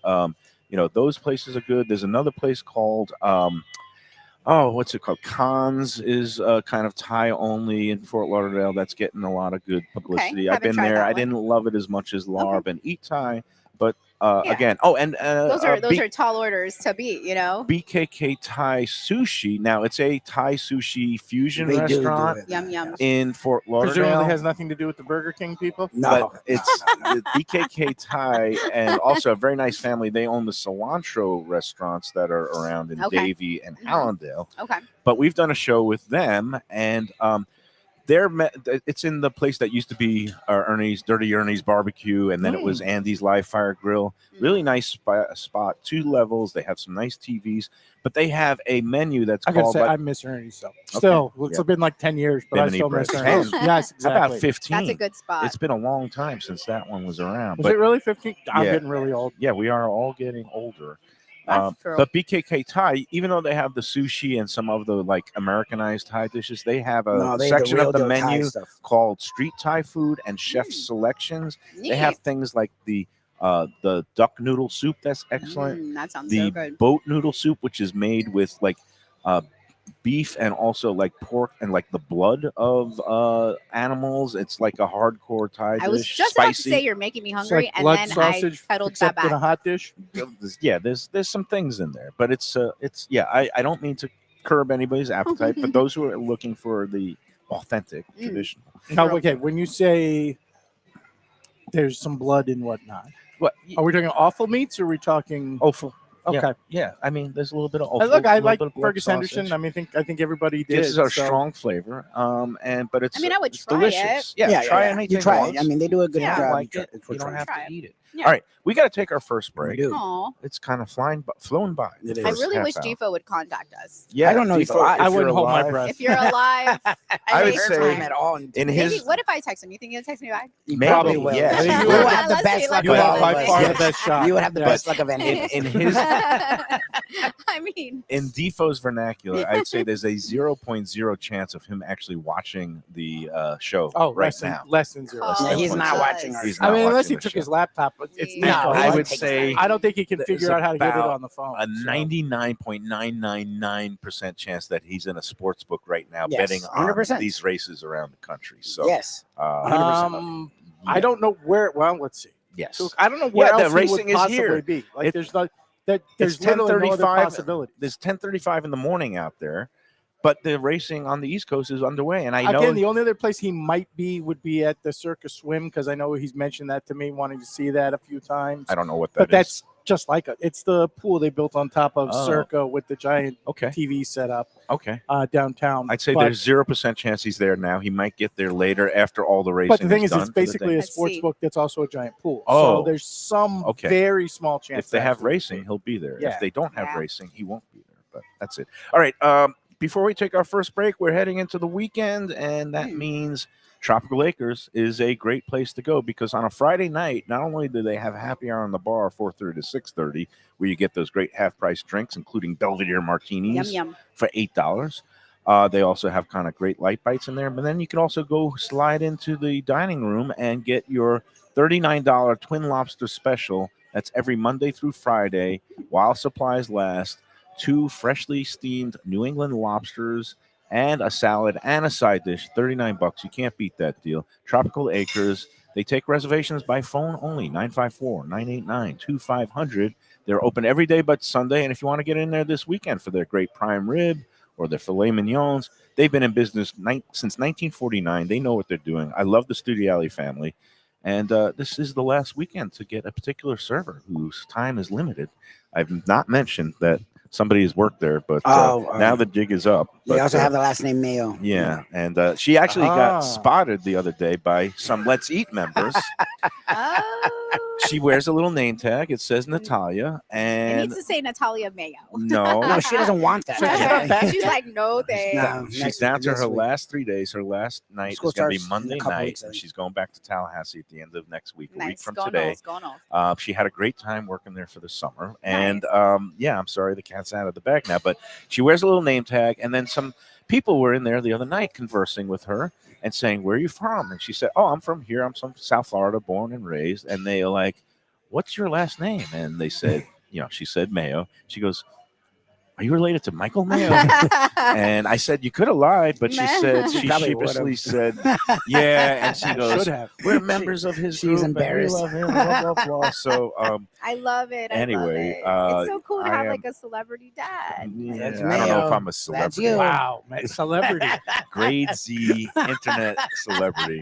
those places are good. There's another place called what's it called? Khan's is kind of Thai only in Fort Lauderdale. That's getting a lot of good publicity. I've haven't been tried there. that I one. didn't love it as much as Larb and Eat Thai, but Yeah. again, Those are tall orders to beat, BKK Thai Sushi. Now it's a Thai sushi fusion They do restaurant it. Yum, yum. in Fort Presumably Lauderdale. has nothing to do with the Burger King people. No, But it's the BKK Thai, and also a very nice family. They own the cilantro restaurants that are around in Okay. Davie and Hallandale. Okay. But we've done a show with them, and it's in the place that used to be Dirty Ernie's Barbecue, and then it was Andy's Live Fire Grill. Really nice spot, 2 levels. They have some nice TVs, but they have a menu that's I gotta called say, like, I miss Ernie. So still, it's Yeah. been like 10 years, but I Bimini still miss bread. Ernie. 10. Yes, exactly. about 15. That's a good spot. It's been a long time since that one was around. Was but it really 15? I'm Yeah. getting really old. yeah, we are all getting older. That's true. But BKK Thai, even though they have the sushi and some of the like Americanized Thai dishes, they have a no, they section of the real deal Thai menu stuff. called street Thai food and chef selections. Neat. They have things like the duck noodle soup that's excellent. That sounds The so good. boat noodle soup, which is made with like beef and also like pork and like the blood of animals. It's like a hardcore Thai dish. I was just spicy. about to say you're making me It's hungry, like and blood then sausage, I pedaled that except in a back. hot dish. Yeah, there's some things in there, but it's I don't mean to curb anybody's appetite, but those who are looking for the authentic traditional. Now, okay, when you say there's some blood and whatnot, What? are we talking awful meats or are we talking? Offal. Okay. Yeah. I mean, there's a little bit of Look, I a little like bit of blood Fergus Henderson. sausage. I think everybody did. This is a so- strong flavor. But it's I mean, I would it's try delicious. it. Yeah, try anything You try once. it. I mean, they do a good Yeah. job. like it. It's You worth don't trying. have Try to it. eat it. Yeah. All right, we got to take our first We break. do. Aw. It's kind of flown by. It I is. really half wish hour. Defo would contact us. Yeah, I don't know if Defo, I- if I you're wouldn't hold my alive- breath. If you're alive, I would hate say- your time at all. In Maybe, his what if I text him? You think he'll text me back? You Maybe, probably will. yeah. I think You you would will. have the Let's best see, luck. You let's have see. by Yes. far the best shot. You would have the Yes. best luck of any. in his I mean, in Defoe's vernacular, I'd say there's a 0.0 chance of him actually watching the show Oh, right less than, now. less than zero. Oh, Yeah, he's not Jesus. watching our He's show. I not mean, unless watching he the took show. his laptop, but it's No, Defo, he I right? would takes say I don't think he can There's figure out how to get it about on the phone. a so. 99.999% chance that he's in a sports book right now Yes, betting on 100%. these races around the country. So, Yes. uh, 100%. I don't know where. Well, let's see. yes. So I don't know where Yeah, the else he racing would is possibly here. be. Like, It- there's not that. There's It's literally no other 10:35. possibility. There's 10:35 in the morning out there, but the racing on the East Coast is underway, and I know Again, the only other place he might be would be at the Circus Swim because I know he's mentioned that to me, wanting to see that a few times. I don't know what that But is. that's just like it. It's the pool they built on top of Circa with the giant TV setup. Okay. Downtown. I'd say there's 0% chance he's there now. He might get there later after all the racing. But the thing is, done it's basically a sports book that's also a giant pool. So there's some very small chance. If they have racing, he'll be there. Yeah. If they don't have racing, he won't be there. But that's it. All right. Before we take our first break, we're heading into the weekend, and that means Tropical Acres is a great place to go because on a Friday night, not only do they have happy hour in the bar 4:30 to 6:30, where you get those great half-price drinks, including Belvedere martinis for $8. They also have kind of great light bites in there, but then you can also go slide into the dining room and get your $39 Twin Lobster special. That's every Monday through Friday while supplies last. 2 freshly steamed New England lobsters and a salad and a side dish, $39. You can't beat that deal. Tropical Acres. They take reservations by phone only, 954-989-2500. They're open every day but Sunday, and if you want to get in there this weekend for their great prime rib or their filet mignons, they've been in business since 1949. They know what they're doing. I love the Studiali family, and this is the last weekend to get a particular server whose time is limited. I've not mentioned that somebody has worked there, but now the jig is up. They also have the last name Mayo. Yeah, and she actually got spotted the other day by some Let's Eat members. She wears a little name tag. It says Natalia, and it needs to say Natalia Mayo. No, she doesn't want that. She's like, no, thanks. She's down to her last 3 days. Her last night is going to be Monday night, and she's going back to Tallahassee at the end of next week, a week from today. She had a great time working there for the summer, and I'm sorry the cat's out of the bag now, but she wears a little name tag, and then some people were in there the other night conversing with her and saying, "Where are you from?" And she said, "Oh, I'm from here. I'm from South Florida, born and raised." And they are like, "What's your last name?" And they said, she said Mayo. She goes, "Are you related to Michael Mayo?" And I said, "You could have lied," but she said, she sheepishly said, "Yeah." And she goes, "We're members of his group. She's embarrassed. And we love him, blah, blah, blah." So, I love it. Anyway, it's so cool to have like a celebrity dad. I don't know if I'm a celebrity. That's you. Wow, celebrity. Grade Z internet celebrity.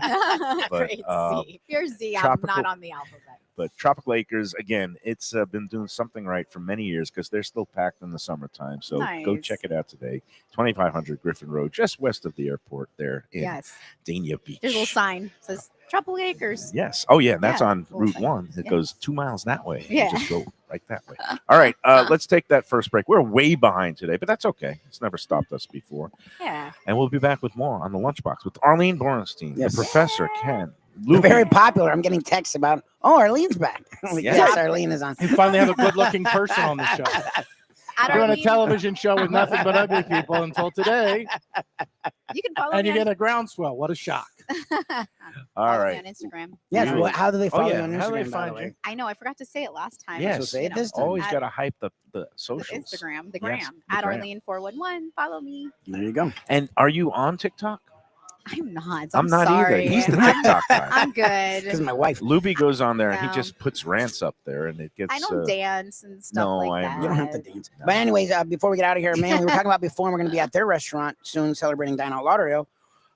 But, Grade Z. If you're Z, I'm not on the alphabet. But Tropical Acres, again, it's been doing something right for many years because they're still packed in the summertime. So go check it out today. 2500 Griffin Road, just west of the airport there in Dania Beach. There's a little sign that says Tropical Acres. Yes. Oh, yeah. That's on Route 1. It goes 2 miles that way. Yeah. You just go right that way. All right. Let's take that first break. We're way behind today, but that's okay. It's never stopped us before. Yeah. And we'll be back with more on the Lunchbox with Arlene Borenstein, the professor, Ken. Lubie. Very popular. I'm getting texts about, Arlene's back. Yes, Arlene is on. You finally have a good-looking person on the show. Doing a television show with nothing but ugly people until today. You can follow and me you get a groundswell. What a shock. All right. On Instagram. Yes. Well, how do they follow you on Instagram? How do they find you? I know. I forgot to say it last time. Yes. So say it this time. Always got to hype the socials. The Instagram. The gram. At Arlene411. Follow me. There you go. And are you on TikTok? I'm not. I'm not sorry. either. He's the TikTok guy. I'm good. Because my wife. Lubie goes on there and he just puts rants up there and it gets. I don't dance and stuff like that. You don't have to dance. No. But anyways, before we get out of here, man, we were talking about before, and we're going to be at their restaurant soon celebrating Dine Out Lauderdale.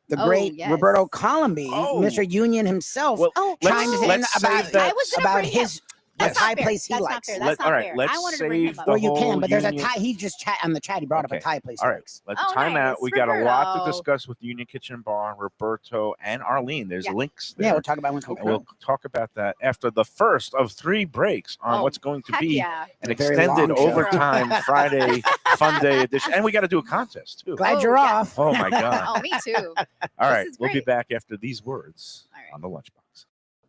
The great Roberto Colombi, Mr. Union himself, chimed in about his Thai place he likes. That's not fair. Let's I wanted to save bring him up. the Well, you can, whole but there's a Union. Thai. He just on the chat. He brought up a Thai place. All right, let's time out. We got a lot to discuss with Union Kitchen Bar, Roberto, and Arlene. There's links there. Yeah, we'll talk about one. We'll talk about that after the first of 3 breaks on what's going to be an extended overtime Friday fun day edition. And we got to do a contest too. Glad you're off. Oh my God. Oh, me too. All right, we'll be back after these words on the Lunchbox.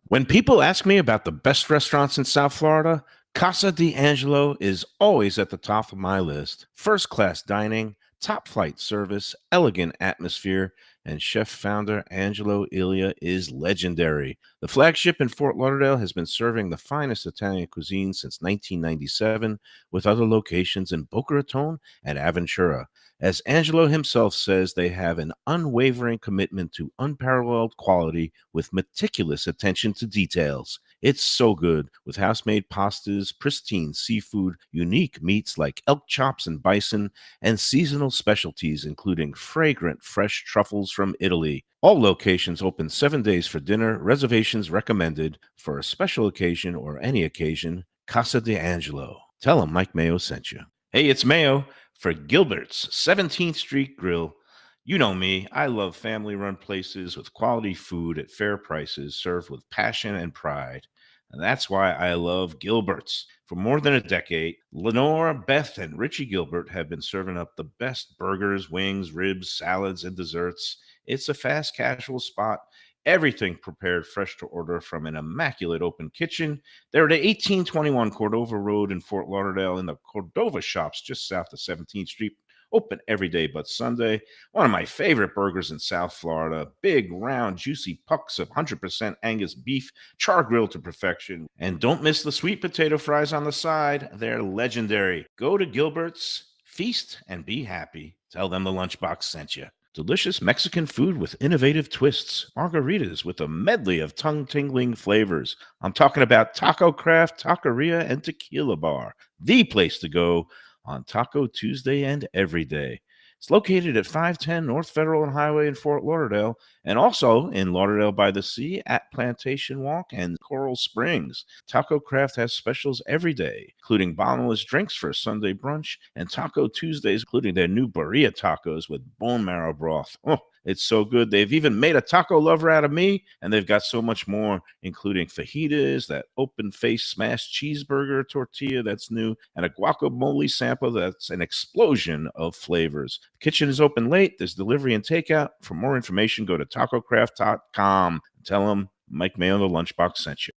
When people ask me about the best restaurants in South Florida, Casa D'Angelo is always at the top of my list. First-class dining, top-flight service, elegant atmosphere, and chef-founder Angelo Ilia is legendary. The flagship in Fort Lauderdale has been serving the finest Italian cuisine since 1997, with other locations in Boca Raton and Aventura. As Angelo himself says, they have an unwavering commitment to unparalleled quality with meticulous attention to details. It's so good, with house-made pastas, pristine seafood, unique meats like elk chops and bison, and seasonal specialties including fragrant fresh truffles from Italy. All locations open 7 days for dinner, reservations recommended. For a special occasion or any occasion, Casa de Angelo. Tell them Mike Mayo sent you. Hey, it's Mayo for Gilbert's 17th Street Grill. You know me, I love family-run places with quality food at fair prices served with passion and pride. And that's why I love Gilbert's. For more than a decade, Lenore, Beth, and Richie Gilbert have been serving up the best burgers, wings, ribs, salads, and desserts. It's a fast casual spot. Everything prepared fresh to order from an immaculate open kitchen. They're at 1821 Cordova Road in Fort Lauderdale in the Cordova Shops just south of 17th Street. Open every day but Sunday. One of my favorite burgers in South Florida. Big, round, juicy pucks of 100% Angus beef, char grilled to perfection. And don't miss the sweet potato fries on the side. They're legendary. Go to Gilbert's, feast, and be happy. Tell them the Lunchbox sent you. Delicious Mexican food with innovative twists. Margaritas with a medley of tongue-tingling flavors. I'm talking about Taco Craft, Taqueria, and Tequila Bar. The place to go on Taco Tuesday and every day. It's located at 510 North Federal and Highway in Fort Lauderdale, and also in Lauderdale by the Sea at Plantation Walk and Coral Springs. Taco Craft has specials every day, including bottomless drinks for Sunday brunch, and Taco Tuesdays, including their new birria tacos with bone marrow broth. Oh, it's so good. They've even made a taco lover out of me, and they've got so much more, including fajitas, that open-faced smashed cheeseburger tortilla that's new, and a guacamole sample that's an explosion of flavors. The kitchen is open late. There's delivery and takeout. For more information, go to tacocraft.com. Tell them Mike Mayo the Lunchbox sent you.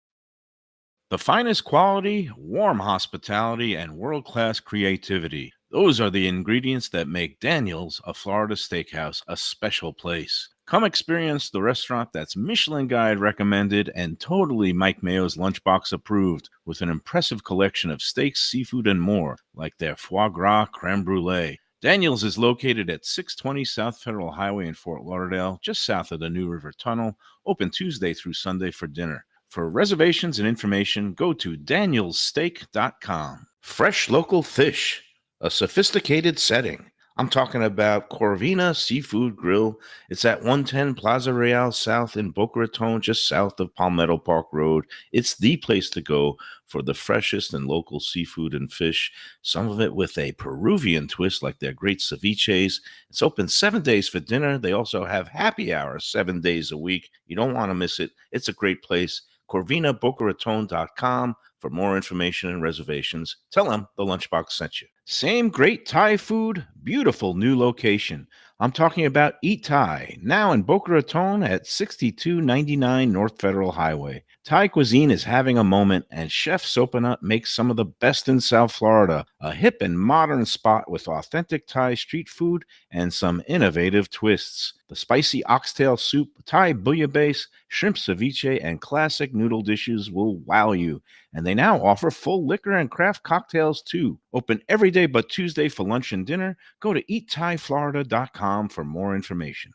The finest quality, warm hospitality, and world-class creativity. Those are the ingredients that make Daniel's, a Florida steakhouse, a special place. Come experience the restaurant that's Michelin Guide recommended and totally Mike Mayo's Lunchbox approved, with an impressive collection of steaks, seafood, and more, like their foie gras creme brulee. Daniel's is located at 620 South Federal Highway in Fort Lauderdale, just south of the New River Tunnel, open Tuesday through Sunday for dinner. For reservations and information, go to danielssteak.com. Fresh local fish, a sophisticated setting. I'm talking about Corvina Seafood Grill. It's at 110 Plaza Real South in Boca Raton, just south of Palmetto Park Road. It's the place to go for the freshest and local seafood and fish, some of it with a Peruvian twist like their great ceviches. It's open 7 days for dinner. They also have happy hours 7 days a week. You don't want to miss it. It's a great place. CorvinaBocaRaton.com for more information and reservations. Tell them the Lunchbox sent you. Same great Thai food, beautiful new location. I'm talking about Eat Thai, now in Boca Raton at 6299 North Federal Highway. Thai cuisine is having a moment, and Chef Sopanut makes some of the best in South Florida. A hip and modern spot with authentic Thai street food and some innovative twists. The spicy oxtail soup, Thai bouillabaisse, shrimp ceviche, and classic noodle dishes will wow you. And they now offer full liquor and craft cocktails too. Open every day but Tuesday for lunch and dinner. Go to eatthaiflorida.com for more information.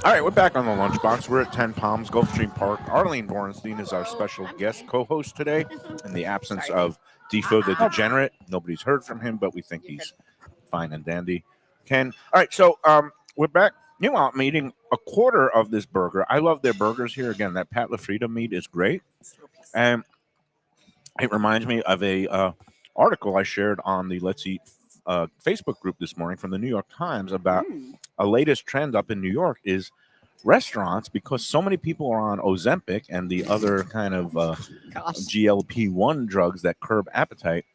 All right, we're back on the Lunchbox. We're at 10 Palms, Gulfstream Park. Arlene Borenstein is our special guest co-host today. In the absence of Defo the Degenerate, nobody's heard from him, but we think he's fine and dandy. Ken, all right, so we're back. Meanwhile, I'm eating a quarter of this burger. I love their burgers here. Again, that Pat LaFrida meat is great. And it reminds me of a article I shared on the Let's Eat Facebook group this morning from the New York Times about a latest trend up in New York is restaurants, because so many people are on Ozempic and the other kind of GLP-1 drugs that curb appetite,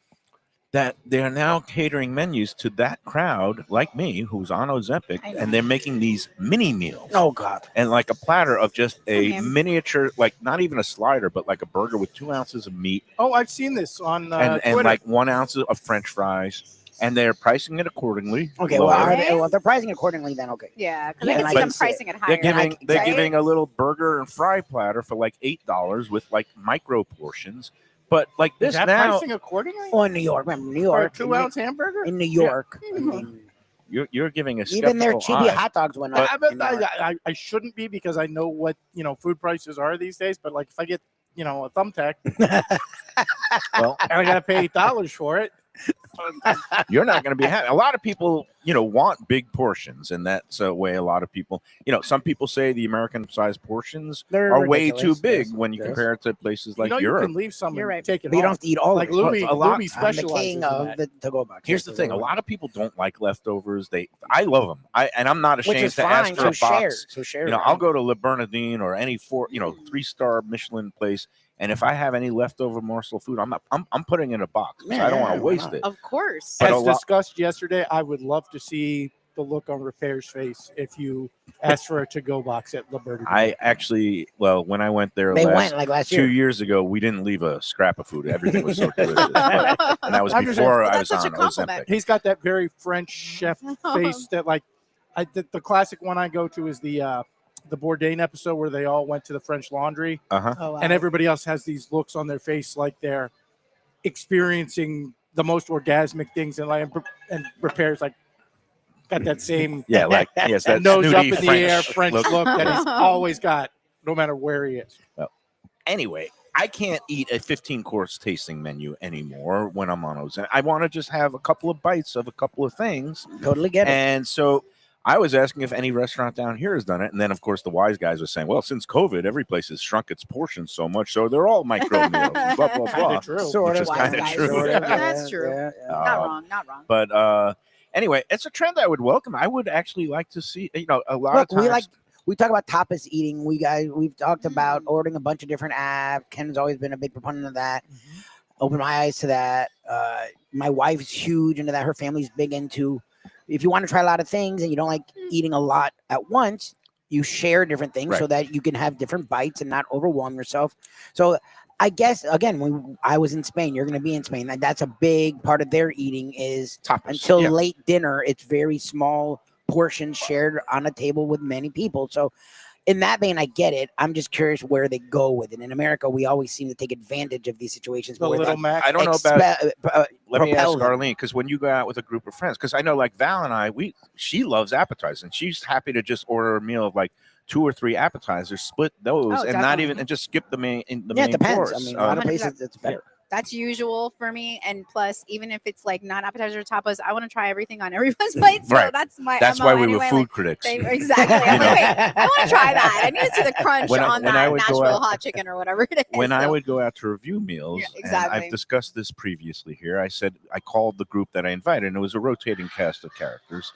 that they're now catering menus to that crowd like me who's on Ozempic, and they're making these mini meals. Oh, God. And like a platter of just a miniature, like not even a slider, but like a burger with 2 ounces of meat. Oh, I've seen this on and like 1 ounce of French fries. And they're pricing it accordingly. Okay, well, they're pricing accordingly then. Okay. Yeah, because I can see them pricing it higher. They're giving a little burger and fry platter for like $8 with like micro portions. But like this now, pricing accordingly? Oh, in New York, remember New York, for a 2 ounce hamburger in New York. Yeah. I mean, you're giving a even their chibi hot dogs went up. I shouldn't be, because I know what food prices are these days. But like if I get a thumbtack, well, and I gotta pay $8 for it. you're not going to be happy. A lot of people, want big portions, and that's a way a lot of people, some people say the American-sized portions are way too big when you compare it to places like Europe. You can leave some and take it but you don't have to eat all like of it. Lubie I'm the king specializes of the to-go box. Here's the thing: a lot of people don't like leftovers. I love them. And I'm not ashamed to ask for a box. So share. I'll go to Le Bernardin or any 3-star Michelin place, and if I have any leftover morsel of food, I'm putting it in a box. I don't want to waste it. Of course. As discussed yesterday, I would love to see the look on Repair's face if you asked for a to-go box at Le Bernardin. I actually, when I went there last 2 years ago, we didn't leave a scrap of food. Everything was so delicious. And that was before I was on Ozempic. He's got that very French chef face that, the classic one I go to is the Bourdain episode where they all went to the French Laundry. Uh-huh. Oh, wow. And everybody else has these looks on their face like they're experiencing the most orgasmic things, and Repair's got that same that nose up in the French air French look that he's always got, no matter where he is. Well, anyway, I can't eat a 15-course tasting menu anymore when I'm on Ozempic. I want to just have a couple of bites of a couple of things. Totally get it. And so I was asking if any restaurant down here has done it. And then, of course, the wise guys were saying, well, since COVID, every place has shrunk its portions so much, so they're all micro meals, blah, blah, blah. Sort which is kind of true. That's true. Not wrong. But anyway, it's a trend I would welcome. I would actually like to see, a lot of times. We talk about tapas eating. We've talked about ordering a bunch of different apps. Ken's always been a big proponent of that. Open my eyes to that. My wife's huge into that. Her family's big into, if you want to try a lot of things and you don't like eating a lot at once, you share different things so that you can have different bites and not overwhelm yourself. So I guess, again, when I was in Spain, you're going to be in Spain. That's a big part of their eating is tapas. Until late dinner, it's very small portions shared on a table with many people. So in that vein, I get it. I'm just curious where they go with it. In America, we always seem to take advantage of these situations. The Little Mac. I don't know about let me ask Arlene, because when you go out with a group of friends, because I know like Val and she loves appetizers, and she's happy to just order a meal of 2 or 3 appetizers, split those, and just skip the main it depends. course. I mean, a lot of places it's better. That's usual for me. And plus, even if it's not appetizer or tapas, I want to try everything on everyone's plate. So that's MO why we were food critics. Exactly. I'm wait, I want to try that. I need to see the crunch on that Nashville hot chicken or whatever it is. When I would go out to review meals, and I've discussed this previously here, I called the group that I invited, and it was a rotating cast of characters.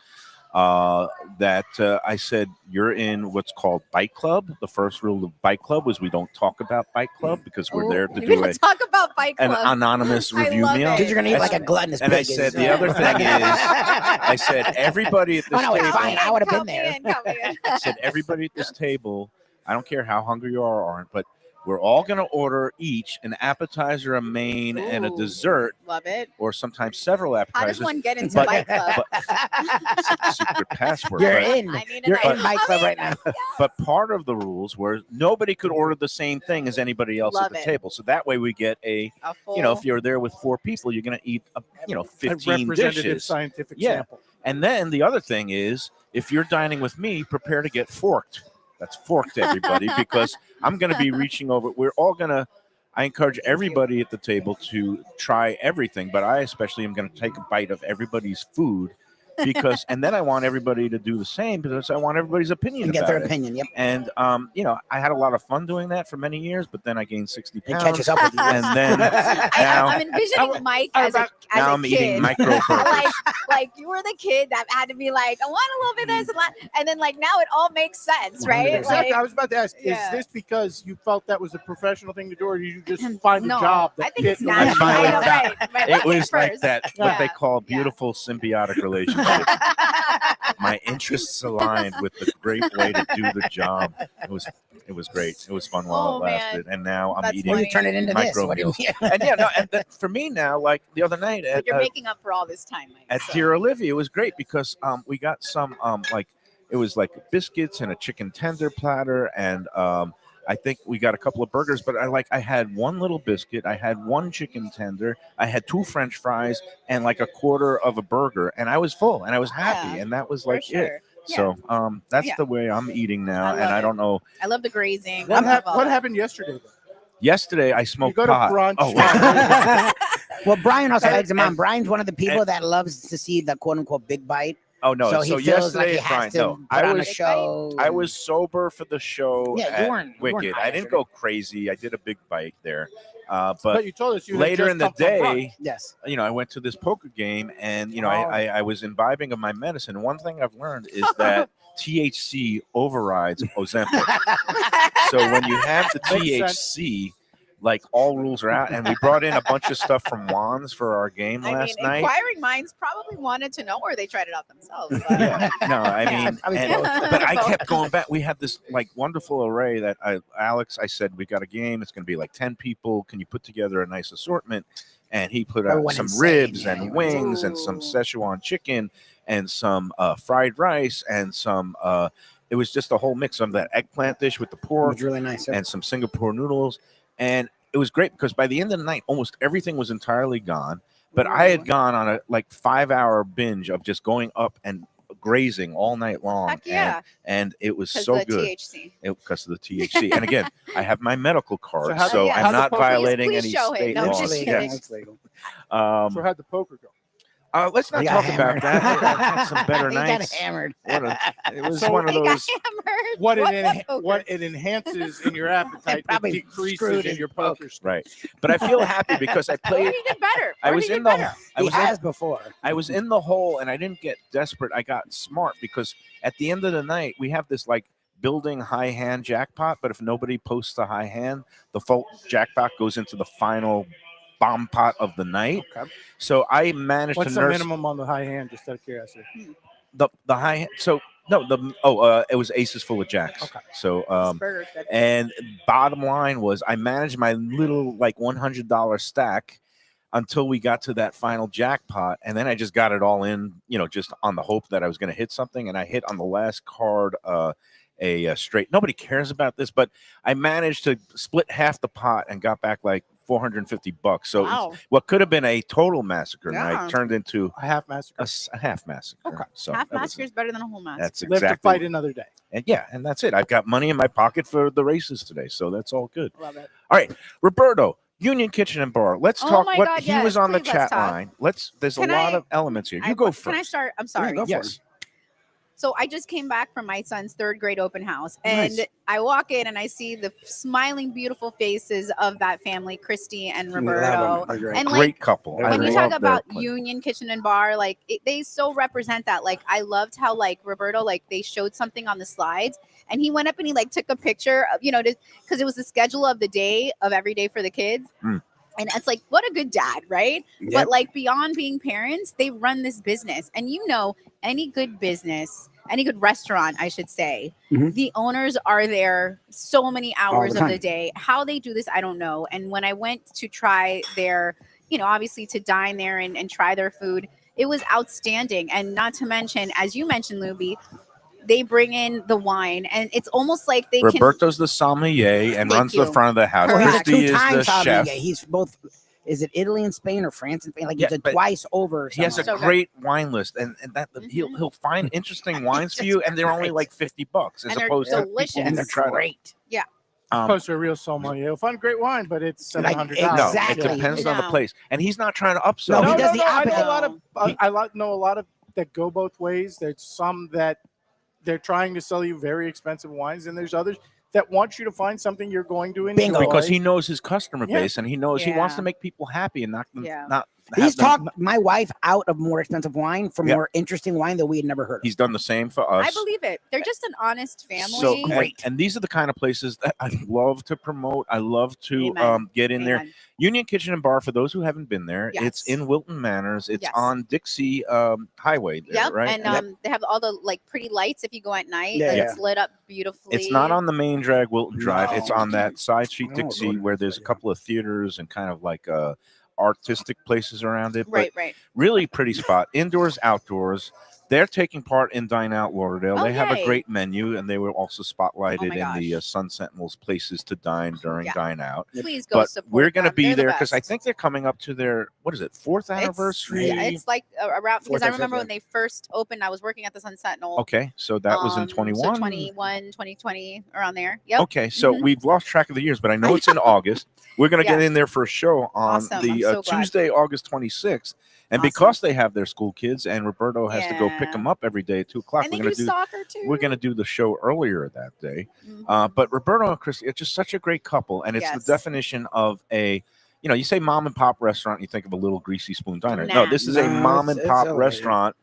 I said, you're in what's called Bike Club. The first rule of Bike Club was we don't talk about Bike Club because we're there to do talk about Bike Club. An anonymous review meal. Because you're going to eat like a gluttonous pig. And I said, the other thing is, I said, everybody at this table. It's fine. I would have been there. I said, everybody at this table, I don't care how hungry you are or aren't, but we're all going to order each an appetizer, a main, and a dessert. Love it. Or sometimes several appetizers. How does one get into Bike Club? Secret password. You're in Bike Club right now. But part of the rules were nobody could order the same thing as anybody else at the table. So that way we get a full, if you're there with 4 people, you're going to eat, 15 dishes. Scientific sample. And then the other thing is, if you're dining with me, prepare to get forked. That's forked, everybody, because I'm going to be reaching over. I encourage everybody at the table to try everything, but I especially am going to take a bite of everybody's food and then I want everybody to do the same because I want everybody's opinion and get their opinion. Yep. And, I had a lot of fun doing that for many years, but then I gained 60 pounds. It catches up with you. And then I'm envisioning Mike as a I'm kid. eating micro burgers. like you were the kid that had to be like, I want a little bit of this and then now it all makes sense, right? Exactly. I was about to ask, is this because you felt that was a professional thing to do, or did you just find a job that I think it's not. It was like that, what they call beautiful symbiotic relationship. My interests aligned with the great way to do the job. It was great. It was fun while it lasted, and now I'm eating. Well, you turn it into micro this. meals. And for me now, like the other night, you're making up for all this time, Mike. At Dear Olivia, it was great because we got some it was like biscuits and a chicken tender platter, and I think we got a couple of burgers, but I had one little biscuit, I had one chicken tender, I had 2 French fries, and like a quarter of a burger, and I was full, and I was happy, and that was it. Yeah. So that's the way I'm eating now, and I don't know. I love the grazing. What happened yesterday? Yesterday, I smoked pot. Brunch. Oh, wow. Well, Brian also eggs him on. Brian's one of the people that loves to see the quote unquote big bite. Oh no! So So he feels yesterday, like he has Brian, to no, put on a show. I was sober for the show. Yeah, you at weren't Wicked. high I didn't go crazy. I did a big bite there, But you told us you had later just in the come from brunch. day, Yes. I went to this poker game, and Oh. I was imbibing of my medicine. One thing I've learned is that THC overrides Ozempic. So when you have the THC, like all rules are out, and we brought in a bunch of stuff from Juan's for our game last night. Inquiring minds probably wanted to know, or they tried it out themselves. But. Yeah, no, I mean, but I Both. kept going back. We had this like wonderful array that Alex, I said, we got a game. It's going to be like 10 people. Can you put together a nice assortment? And he put out Everyone some insane, ribs yeah, and wings and some Szechuan chicken and some fried rice and some. It was just a whole mix of that eggplant dish with the It pork was really nice. and some Singapore noodles. And it was great because by the end of the night, almost everything was entirely gone. But I had gone on a 5-hour binge of just going up and grazing all night long. Heck yeah. And it was 'Cause so the good. THC. Because of the THC. And again, I have my medical card, how- so yeah. I'm how'd the not poker- violating Please any show it. state No, laws. just It's kidding. legal. It's legal. So how'd the poker go? Let's not He got talk about hammered. that. I had some better He nights. got hammered. It was So- one of They got those. hammered. What poker? it enhances in your appetite, it probably decreases screwed in his your poker. poker skills. Right. But I feel happy because I Or played. he did better. I Or was he did in the. better. I He was in, has before. I was in the hole and I didn't get desperate. I got smart because at the end of the night, we have this like building high hand jackpot. But if nobody posts a high hand, the full jackpot goes into the final bomb pot of the night. Okay. So I managed What's to the nurse minimum on the high hand, just out of curiosity? the high hand. So no, it was aces full of jacks. Okay. So This burger's good. and bottom line was I managed my little like $100 stack until we got to that final jackpot, and then I just got it all in, just on the hope that I was going to hit something, and I hit on the last card a straight. Nobody cares about this, but I managed to split half the pot and got back like $450. So Wow. what could have been a total massacre Yeah. night turned into A half massacre. a half massacre. Okay. So Half that was- massacre is better than a whole massacre. That's Live to exactly. fight another day. And and that's it. I've got money in my pocket for the races today, so that's all good. Love it. All right, Roberto, Union Kitchen and Bar. Let's Oh talk. my What God, he was yes, on the please, let's chat talk. line. There's Can a lot I- of elements here. You go first. Can I start? I'm sorry. go for Yes. So I just came back from my son's third grade open house, and Nice. I walk in and I see the smiling, beautiful faces of that family, Christy and We love Roberto. 'em. They're great. And Great like couple. I when you love talk their about play. Union Kitchen and Bar, like they so represent that. Like I loved how like Roberto, like they showed something on the slides, and he went up and he like took a picture of, because it was the schedule of the day of every day for the kids. Mm. And it's like, what a good dad, right? Yep. But like beyond being parents, they run this business. And any good business, any good restaurant, I should say, Mhm. the owners are there so many hours of the time. day. How they do this, I don't know. And when I went to try their, obviously to dine there and try their food, it was outstanding. And not to mention, as you mentioned, Lubie, they bring in the wine, and it's almost like they Roberto's the sommelier and Thank runs you. the front of the house. Well, he's a Correct. Christy is two-time the chef. sommelier. He's both. Is it Italy and Spain or France and Spain? Like Yeah, he's a but twice over. He has a So good. great wine list, and that Mhm. he'll find interesting wines for It's you, and they're only great. like $50 as And they're opposed to delicious. people and who they're try to. great. Opposed to a real sommelier. You'll find great wine, but it's Like, $700. No, Exactly. it depends on the No. place, and he's not trying to upsell. No, No, he you. does the I know opposite. a lot of. Know a lot of that go both ways. There's some that they're trying to sell you very expensive wines, and there's others that want you to find something you're going to enjoy. Bingo. Because he knows his customer Yeah. base, and he knows he wants Yeah. to make people happy and not Yeah. not. He's have them- talked my wife out of more expensive wine for Yeah. more interesting wine that we had never heard of. He's done the same for us. I believe it. They're just an honest family. So Great. and these are the kind of places that I love to promote. I love to Amen. get in there. Amen. Union Kitchen and Bar, for those who haven't been there, it's Yes. in Wilton Manors. It's Yes. on Dixie Highway there, Yep. right? And they have all the like pretty lights if you go at night. Yeah, and yeah. It's lit up beautifully. it's not on the main drag Wilton Drive. It's No. on that side street Oh, Dixie Lord, where that's there's a right, yeah. couple of theaters and kind of like artistic places around it. Right, But right. really pretty spot. Indoors, outdoors. They're taking part in Dine Out Lauderdale. Oh, they have a yay. great menu, and they were also spotlighted Oh my in the gosh. Sun Sentinel's places to dine during Yeah. Dine Out. Please go But support we're going to them. be They're the there because I best. think they're coming up to their, what is it, 4th anniversary? It's like around, because Fourth I or remember fifth, when they first opened, I was working at the Sun Sentinel. Okay, so that was in So 21. 21, 2020, around there. Yep. Okay, so Mhm. we've lost track of the years, but I know it's in August. We're going to get Yes. in there for a show on Awesome. the I'm so glad. Tuesday, August 26th. And Awesome. because they have their school kids and Roberto has to go pick Yeah. them up every day at 2 o'clock, And we're they going do to do soccer too. we're going to do the show earlier that day. Mhm. But Roberto and Christy, it's just such a great couple, and it's Yes. the definition of a, you say mom and pop restaurant, you think of a little greasy spoon diner. Nah. No, this is a No, mom it's and pop elevated. restaurant.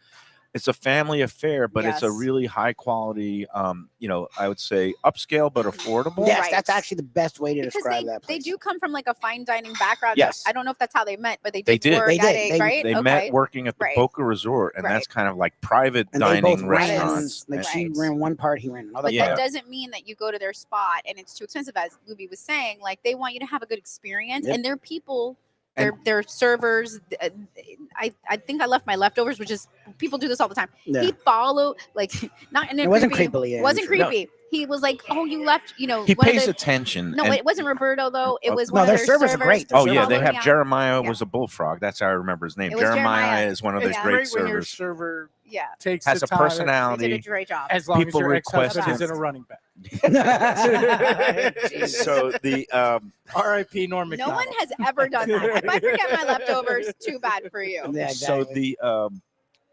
It's a family affair, but it's a Yes. really high quality, I would say upscale but affordable. Yes, Right. that's actually the best way to because describe they, that they place. do come from like a fine dining background. Yes. I don't know if that's how they met, but they They did did. work They at did. a, right? They okay. met working at the Right. Boca Resort, and that's Right. kind of like private And they both dining ran, restaurants. like And- she Right. ran one part, he ran another But Yeah. part. that doesn't mean that you go to their spot and it's too expensive, as Lubie was saying. Like they want you to have a good experience, Yep. and their people, And- their servers. I think I left my leftovers, which is people do this all the time. Yeah. He followed like not in a It wasn't creepy, creepily, yeah, wasn't I'm sure. creepy. He was like, "Oh, you left." He one of pays the, attention. No, and- it wasn't Roberto though. It was No, one their of their servers are great. Their Oh yeah, servers they are have following Jeremiah Yeah. was a bullfrog. That's how I remember his name. It was Jeremiah Jeremiah. is one of It's those Yeah. great great when your servers. server Yeah, takes Has the a time, they did a personality. great job. as long People as your ex-husband request isn't a him. running back. So the R.I.P. Norm No Macdonald. one has ever done that. If I forget my leftovers, too bad for you. Yeah, so exactly. the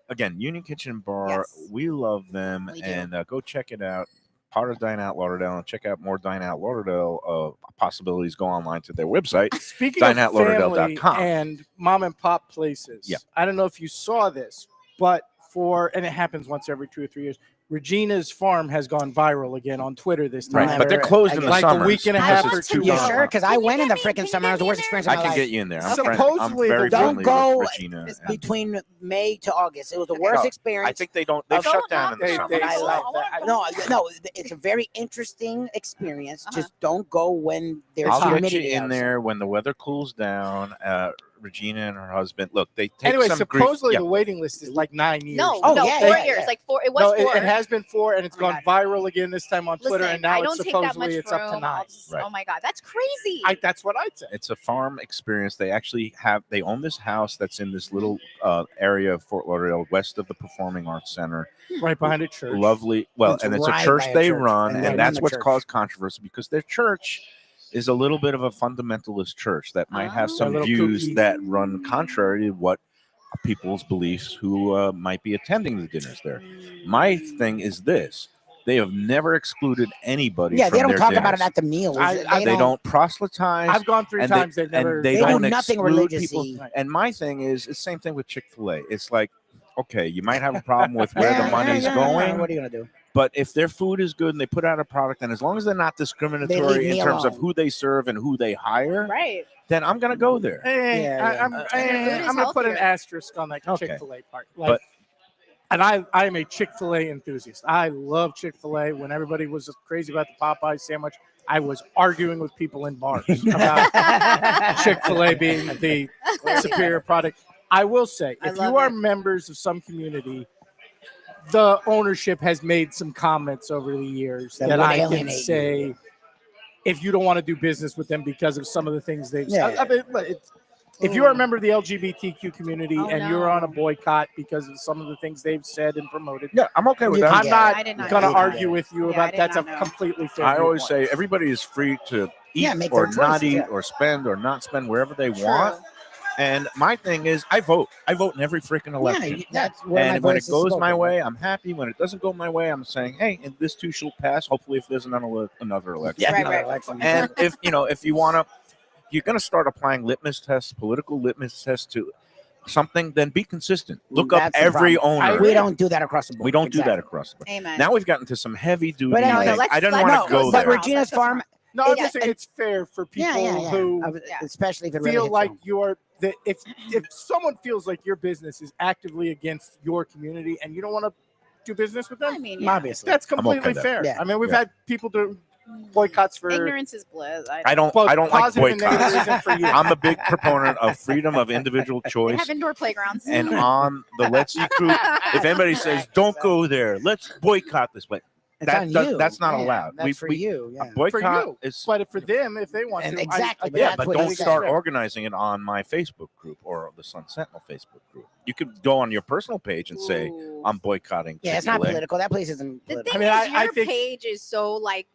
again, Union Kitchen Bar, Yes. we love them, We do. and go check it out. Part of Dine Out Lauderdale, and check out more Dine Out Lauderdale possibilities. Go online to their website. Speaking of DineOutLauderdale.com. family and mom and pop places, Yeah. I don't know if you saw this, but and it happens once every 2 or 3 years, Regina's Farm has gone viral again on Twitter this time. Right, but they're closed in the Like a summers. week and a because half it's or too two You months. sure? Because I Can you went in the get me- freaking can you summer. It get was the me worst in experience I of my can life. get you in there. I'm, Okay. I'm Supposedly, very don't friendly go with Regina. It's and- Between May to August, it was the worst No, experience. I think they've shut down in the They- summer. they- I Oh, like I that. wanna No, it's a very interesting experience. Uh-huh. Just don't go when there's I'll get humidity you in outside. there when the weather cools down. Regina and her husband. Look, they take Anyway, some supposedly grief. the waiting list is like 9 years. No, Oh, no, yeah, 4 yeah, years. yeah. Like 4. It was No, 4. it has been 4, and it's Oh my gone God. viral again this time on Twitter, Listen, and now I it's don't take that much supposedly it's up to room. 9. I'll just- Right. Oh my God, that's crazy. That's what I'd say. It's a farm experience. They actually they own this house that's in this little area of Fort Lauderdale, west of the Performing Arts Center. Right behind a church. Lovely. Well, It's and it's right a church by a they church, run, and they and run that's the what's church. caused controversy because their church is a little bit of a fundamentalist church that might have Oh. some A little views kooky. that run contrary to what people's beliefs who might be attending the dinners there. My thing is this: they have never excluded anybody. Yeah, from they don't their talk about it dinners. at the meals. They don't proselytize. I've gone 3 and times. They, They've never. and they They do don't nothing exclude religious-y. people. And my thing is, it's the same thing with Chick-fil-A. It's like, okay, you might have a problem with where the money's going, What are you gonna do? but if their food is good and they put out a product, and as long as they're not discriminatory in me terms of alone. who they serve and who they hire, right. then I'm gonna go there. Yeah, I'm food is going to put an healthier. asterisk on that Okay. Chick-fil-A part. Like, But- and I am a Chick-fil-A enthusiast. I love Chick-fil-A. When everybody was crazy about the Popeye sandwich, I was arguing with people in bars about Chick-fil-A being the superior product. I will say, I if love you are it. members of some community, the ownership has made some comments over the years That that would I can alienate you. say, if you don't want to do business with them because of some of the things they've Yeah. said. I mean, look, if you are a member of the LGBTQ community Oh, and you're on a no. boycott because of some of the things they've said and promoted, Yeah, I'm okay with You that. can I'm get not I did not going to know that. argue with you Yeah, I about did that's a not know. completely fair I always viewpoint. say everybody is free to eat Yeah, make or their not choices, eat yeah. or spend or not spend wherever they True. want. And my thing is, I vote. I vote in every freaking Yeah, election. that's where my And when voice it is goes my spoken. way, I'm happy. When it doesn't go my way, I'm saying, hey, and this too shall pass. Hopefully, if there's another election. Yeah, Right, no, right. election. And if you want to, you're going to start applying litmus tests, political litmus tests to something, then be consistent. Look up That's the every problem. owner. We don't do that across the board. We don't do that Exactly. across the board. Amen. Now we've gotten to some heavy duty. But anyway, No, let's- I didn't let's want to go go but there. somewhere Regina's That's Farm, No, I'm Yeah, just saying and- it's fair for people yeah. who especially if it really feel hits like home. you're that if someone feels like your business is actively against your community and you don't want to do business with them, I mean, yeah. Obviously. that's I'm okay completely with that. fair. Yeah. I mean, we've Yeah. had people boycotts for Ignorance is bliss. I don't both like positive and negative boycotts. reason for you. I'm a big proponent of freedom of individual They choice. have indoor playgrounds. And on the Let's Eat group, if anybody says don't go there, let's boycott this place. That's not allowed. That's for you. A Yeah. boycott is But for them, if they want And to, exactly, yeah, that's but what don't he said. start organizing it on my Facebook group or the Sun Sentinel Facebook group. You could go on your personal page and say Ooh. I'm boycotting. Yeah, it's not Chick-fil-A. political. That place isn't The political. thing I mean, is, I your think- page is so like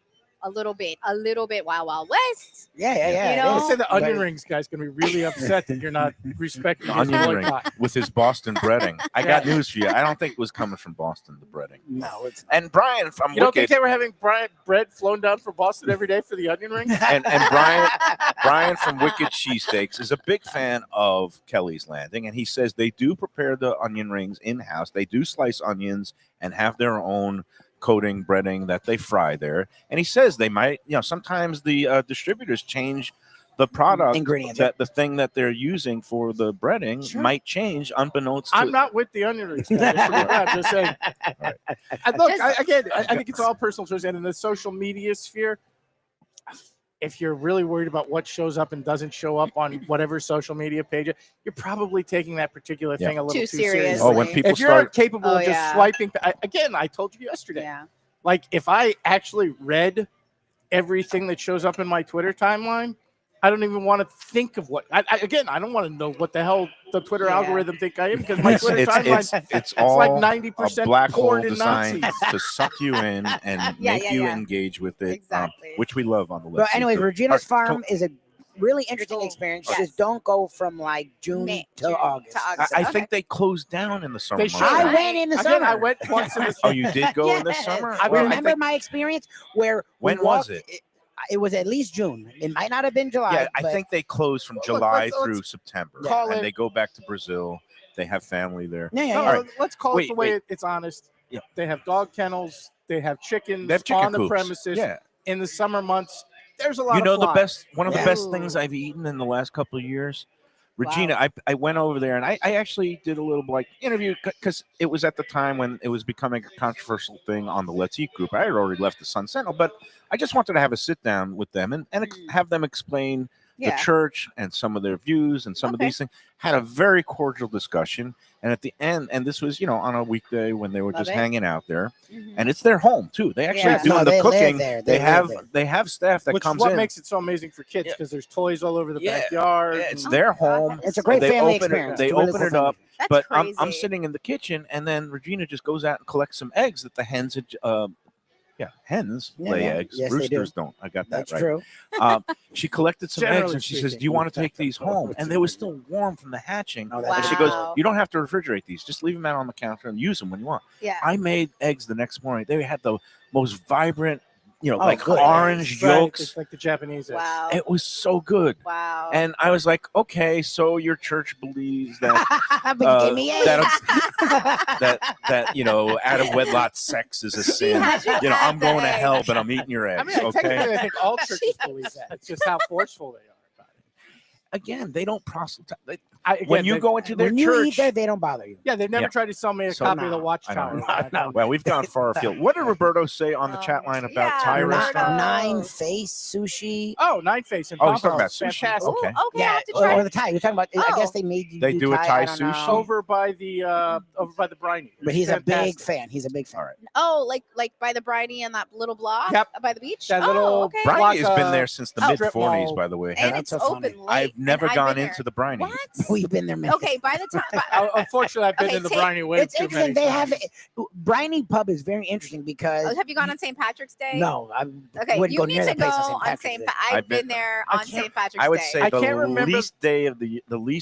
a little bit Wild Wild West. Yeah. You it know? is. I said the onion But- rings guy's gonna be really upset that you're not respecting The his onion ring boycott. with his Boston breading. I got news for you. I don't think it was coming from Boston, the breading. No, it's And Brian from You don't think Wicked, they were having bread flown down from Boston every day for the onion ring? and Brian from Wicked Cheesesteaks is a big fan of Kelly's Landing, and he says they do prepare the onion rings in house. They do slice onions and have their own coating breading that they fry there. And he says they might, sometimes the distributors change the product Ingredients. that the thing that they're using for the breading Sure. might change unbeknownst to I'm not with the onion rings guy. I'm just saying. And look, I think it's all personal choice. And in the social media sphere, if you're really worried about what shows up and doesn't show up on whatever social media page, you're probably taking that particular thing a little Too too seriously. seriously. Oh, when people If you're start capable Oh, of just yeah. swiping, again, I told you yesterday. Yeah. Like if I actually read everything that shows up in my Twitter timeline, I don't even want to think of what. I don't want to know what the hell the Twitter Yeah. algorithm think I am because my Twitter timeline it's it's like all 90% a black hole porn and designed Nazis. to suck you in and Yeah, make yeah, you yeah. engage with it, Exactly. which we love on the But Let's Eat anyways, group. Regina's All right, Farm is a really interesting Cool. experience. Yes. Just don't go from like June May- to June August. I Okay. think they closed down in the summer. They months. should. I Right. went in the Again, summer. I went once in the Oh, you did go in the Yes. summer? I Well, Remember my experience where we When was walked- it? It was at least June. It might not have been July. Yeah, I but think they closed from Look, July let's through September, call and it- they go back to Brazil. They have family there. Yeah, yeah, No, yeah. All right. let's call it Wait, the way wait. it's honest. Yeah. They have dog kennels. They have chickens They have chicken on the coops. premises. Yeah, In the summer months, there's a lot you know of the flies. best. One of the Yeah. best things I've eaten in the last couple of years. Regina, I went over there and I actually did a little like interview because it was at the time when it was becoming a controversial thing on the Let's Eat group. I had already left the Sun Sentinel, but I just wanted to have a sit down with them and have them explain the Yeah. church and some of their views and some of Okay. these things. Had a very cordial discussion, and at the end, and this was on a weekday when they were Love just it. hanging out there, Mhm. and it's their home too. They actually Yeah. doing No, the they live cooking. there. They They live there. they have staff that Which comes is what in. makes it so amazing for kids Yeah. because there's toys all over the Yeah. backyard. Yeah, it's and- their Oh, home. It's a great They family open it- experience. they It's a really open cool it up, family. That's but crazy. I'm sitting in the kitchen, and then Regina just goes out and collects some eggs that the hens had. Hens Yeah, lay yeah. eggs. Yes, they do. Roosters don't. I got that That's right. true. She collected some eggs, Generally and she says, speaking. "Do you want to take these home?" And they were still warm from the hatching. Oh, And that's she goes, Wow. "You don't have to refrigerate these. Just leave them out on the counter and use them when you want." Yeah. I made eggs the next morning. They had the most vibrant, like good. orange Right, yolks. it's like the Japanese. eggs. Wow. It was so good. Wow. And I was like, okay, so your church believes that But you gave me eggs. that out of wedlock sex is a sin. had you I'm had going to the hell, eggs. but I'm eating your I eggs. mean, Okay. technically, I think all churches believe that. It's just how forceful they are about it. Again, they don't proselytize. When When you go into their when you church, eat there, they don't bother you. yeah, they've never Yeah. tried to sell me a So copy of the no, Watchtower. no. Well, we've gone far afield. What did Roberto say on the chat line about yeah, Thai Roberto. restaurant? Nine face sushi. Oh, Nine Face and Oh, he's talking Pompous. about sushi. Fantastic. Okay. Ooh, okay, I have to try. or the Thai. You're talking about. I Oh. guess they made you They do a Thai I don't know. sushi? Over by the Briny. But he's a big Fantastic. fan. He's a big fan. All right. Oh, like by the Bridie and that little block Yep. by the beach. That oh, little okay. block- Briny has Like, been there since the oh, mid strip 40s, mall. by the way. And That's it's so funny. open late. I've never and gone been into there. the Briny. What? We've been there. Many Okay, by the time. Unfortunately, I've been Okay, in the take- Briny way It's too many interesting. They have times. Briny Pub is very interesting because Have you gone on St. Patrick's Day? no, I Okay, wouldn't you go need near to that go place on Patrick's St. Day. I've I've been- been there I on can't- St. Patrick's I would Day. say I the can't remember- least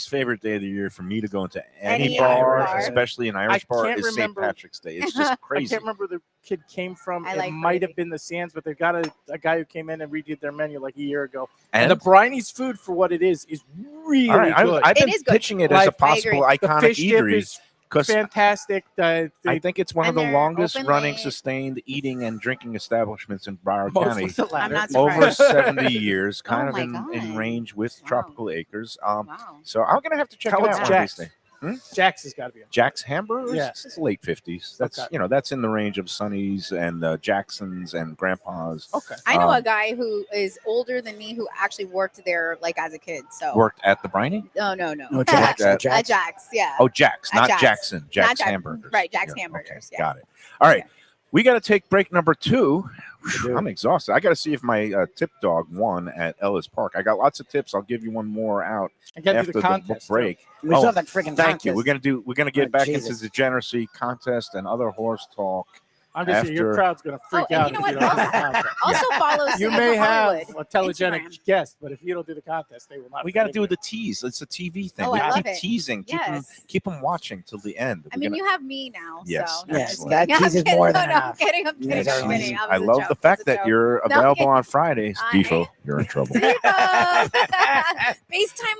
favorite day of the year for me to go into any Any bar, bar. especially an Irish bar, can't is St. remember- Patrick's Day. It's just I crazy. can't remember where the kid came from. I It like might have Brady. been the Sands, but they've got a guy who came in and redid their menu like a year ago. And the Briny's food, for what it is really all right, good. I've been It is good. pitching it Like, as a possible I the iconic fish dip eatery is because fantastic. I think it's one of And the they're longest open running late. sustained eating and drinking establishments in Broward Most County. of the I'm latter. not Over surprised. 70 years, kind Oh of my in God. range with Wow. Tropical Acres. Wow. So I'm gonna have to check How it it's out one of these Jack's. days. Jack's has got to be. Jack's Hamburgers? Yeah. It's late 50s. That's Okay. that's in the range of Sonny's and Jackson's and Grandpa's. Okay. I know a guy who is older than me who actually worked there like as a kid. So Worked at the Briny? No. No, Jack's. At Jack's, yeah. Oh, Jack's, At not Jack's. Jackson. Jack's Not Jack- Hamburgers. right, Jack's Yeah, Hamburgers, okay, yeah. Got it. All right. Yeah. We got to take break number 2. I'm exhausted. I got to see if my tip dog won at Ellis Park. I got lots of tips. I'll give you one more out I got to after do the contest. break. We still have that freaking Thank you. contest. We're gonna get Oh, back Jesus. into the degeneracy contest and other horse talk. I'm just saying, your after- crowd's going to freak and out. you know if what? don't do the contest. Also follow You City may for have Hollywood a telegenic Instagram. guest, but if you don't do the contest, they will not. We got to forgive do you. the tease. It's a TV thing. Oh, we I love keep it. teasing. Yes. Keep them watching till the end. I mean, you have me now. Yes, So Yes, I'm that just teases kidding. more No, than no, enough. I'm kidding. I'm kidding. Yes, I'm Arlene. kidding. I love the fact that you're available on Fridays. I Defo, am. you're in trouble. FaceTime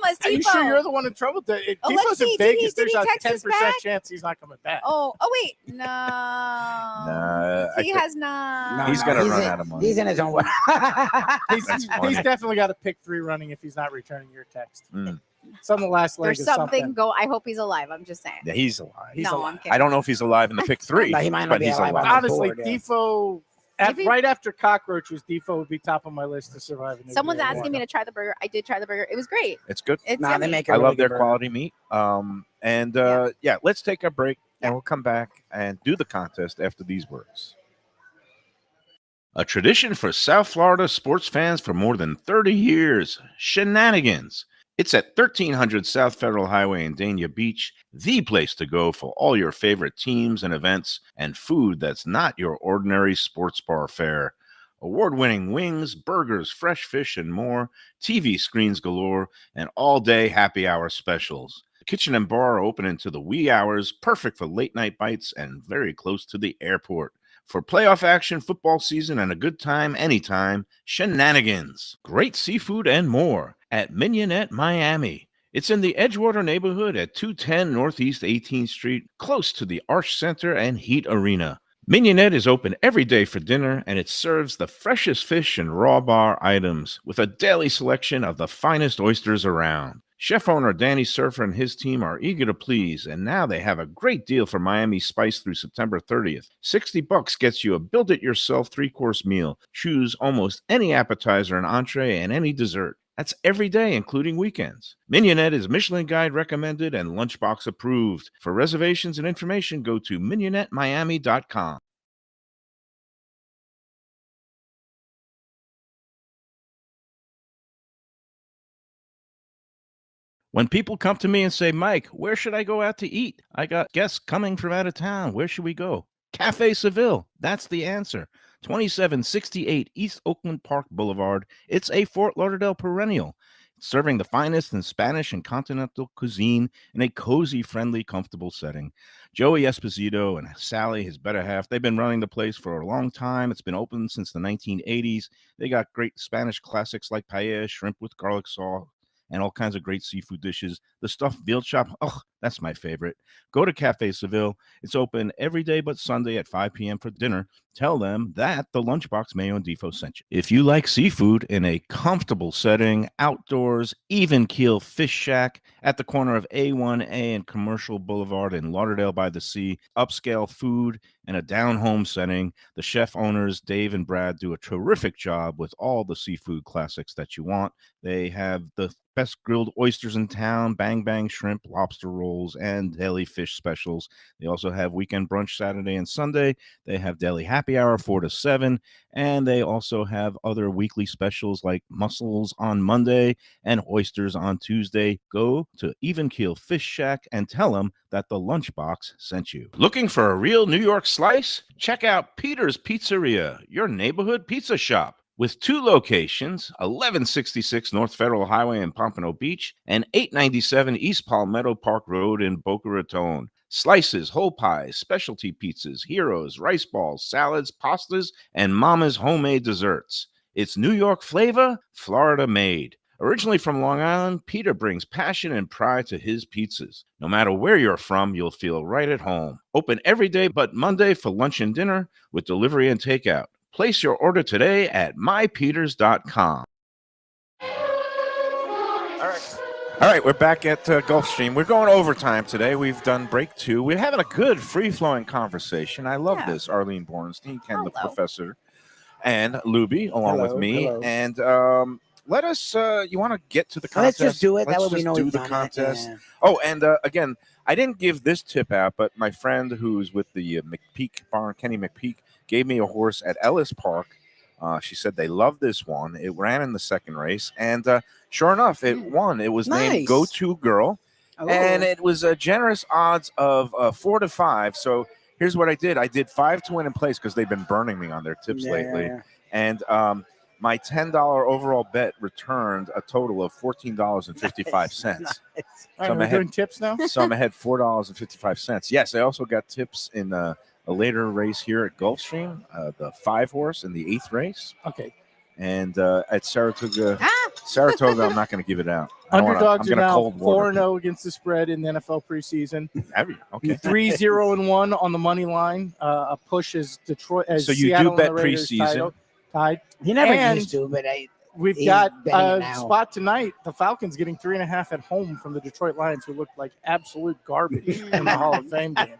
us, Are you Defo. sure you're the one in trouble? let's Defo's in see. Did Vegas. he There's a text us 10% back? chance he's not coming back. Oh wait, no. Nah, I He think has not. He's gonna run out of money. He's in his own way. He's That's funny. definitely got a pick 3 running if he's not returning your text. Mm. It's on the last leg There's of something go. I hope he's alive. I'm just saying. Yeah, he's alive. He's no, alive. I'm kidding. I don't know if he's alive in the pick 3, No, he might not but be he's alive alive. on the Honestly, board, yeah. Defo, Maybe- right after cockroaches, Defo would be top of my list to survive. a Someone's nuclear asking me war. to try the burger. I did try the burger. It was great. It's good. It's Nah, they yummy. make a I really love their good burger. quality meat. Yeah, let's take a break and we'll come back and do the contest after these words. A tradition for South Florida sports fans for more than 30 years. Shenanigans. It's at 1300 South Federal Highway in Dania Beach, the place to go for all your favorite teams and events and food that's not your ordinary sports bar fare. Award-winning wings, burgers, fresh fish, and more, TV screens galore, and all-day happy hour specials. The kitchen and bar are open into the wee hours, perfect for late-night bites and very close to the airport. For playoff action, football season, and a good time anytime, Shenanigans. Great seafood and more at Mignonette, Miami. It's in the Edgewater neighborhood at 210 Northeast 18th Street, close to the Arch Center and Heat Arena. Mignonette is open every day for dinner, and it serves the freshest fish and raw bar items with a daily selection of the finest oysters around. Chef owner Danny Surfer and his team are eager to please, and now they have a great deal for Miami Spice through September 30th. $60 gets you a build-it-yourself 3-course meal. Choose almost any appetizer and entree and any dessert. That's every day, including weekends. Mignonette is Michelin Guide recommended and Lunchbox approved. For reservations and information, go to mignonnettemiami.com. When people come to me and say, Mike, where should I go out to eat? I got guests coming from out of town. Where should we go? Cafe Seville. That's the answer. 2768 East Oakland Park Boulevard. It's a Fort Lauderdale perennial, serving the finest in Spanish and continental cuisine in a cozy, friendly, comfortable setting. Joey Esposito and Sally, his better half, they've been running the place for a long time. It's been open since the 1980s. They got great Spanish classics like paella, shrimp with garlic sauce, and all kinds of great seafood dishes. The stuffed veal chop, oh, that's my favorite. Go to Cafe Seville. It's open every day but Sunday at 5 p.m. for dinner. Tell them that the Lunchbox Mayo and Defo sent you. If you like seafood in a comfortable setting, outdoors, even keel fish shack at the corner of A1A and Commercial Boulevard in Lauderdale by the Sea, upscale food in a down-home setting, the chef owners, Dave and Brad, do a terrific job with all the seafood classics that you want. They have the best grilled oysters in town, bang bang shrimp, lobster rolls, and deli fish specials. They also have weekend brunch Saturday and Sunday. They have deli happy hour 4 to 7, and they also have other weekly specials like mussels on Monday and oysters on Tuesday. Go to Even Keel Fish Shack and tell them that the Lunchbox sent you. Looking for a real New York slice? Check out Peter's Pizzeria, your neighborhood pizza shop. With 2 locations, 1166 North Federal Highway in Pompano Beach and 897 East Palmetto Park Road in Boca Raton. Slices, whole pies, specialty pizzas, heroes, rice balls, salads, pastas, and Mama's homemade desserts. It's New York flavor, Florida made. Originally from Long Island, Peter brings passion and pride to his pizzas. No matter where you're from, you'll feel right at home. Open every day but Monday for lunch and dinner with delivery and takeout. Place your order today at mypeters.com. All right. All right, we're back at Gulfstream. We're going overtime today. We've done break 2. We're having a good, free-flowing conversation. I love this. Arlene Borenstein, Ken the Professor, and Lubie, along with me. Hello. And let us, you want to get to the contest? Let's just do it. Let's that way we know do we've the done contest. It. Oh, and again, I didn't give this tip out, but my friend who's with the McPeak barn, Kenny McPeak, gave me a horse at Ellis Park. She said they love this one. It ran in the second race, and sure enough, it won. It was named Go-To Girl, and it was generous odds of 4 to 5. So here's what I did. I did 5 to win in place because they've been burning me on their tips lately. And my $10 overall bet returned a total of $14.55. Nice. So I'm doing tips now? So I'm ahead $4.55. Yes, I also got tips in a later race here at Gulfstream, the 5-horse in the 8th race. Okay. And at Saratoga, I'm not going to give it out. Underdogs are now 4-0 against the spread in the NFL preseason. Have you? Okay. 3-0-1 on the money line. A push is Detroit. As so you Seattle do bet preseason. Tied. He never used to, but we've got a spot tonight. The Falcons getting 3.5 at home from the Detroit Lions, who looked like absolute garbage in the Hall of Fame game.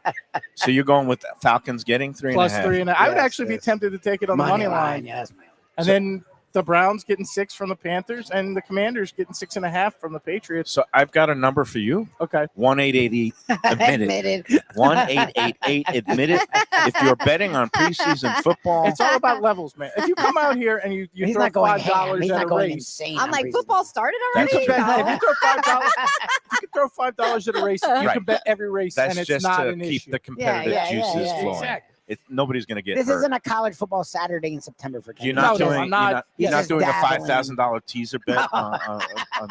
So you're going with Falcons getting 3.5? Plus 3.5. I would actually be tempted to take it on the money line. Yes, and then the Browns getting 6 from the Panthers, and the Commanders getting 6.5 from the Patriots. So I've got a number for you. Okay. 1-888 admitted. 1-888 admitted. If you're betting on preseason football, it's all about levels, man. If you come out here and you throw $5 at a race, I'm like, football started already. If you throw $5 at a race, you can bet every race, and it's just not to an keep issue. the competitive juices flowing. Exactly. Nobody's going to get This hurt. isn't a college football Saturday in September for Kenny. You're not doing a dabbling. $5,000 teaser bet on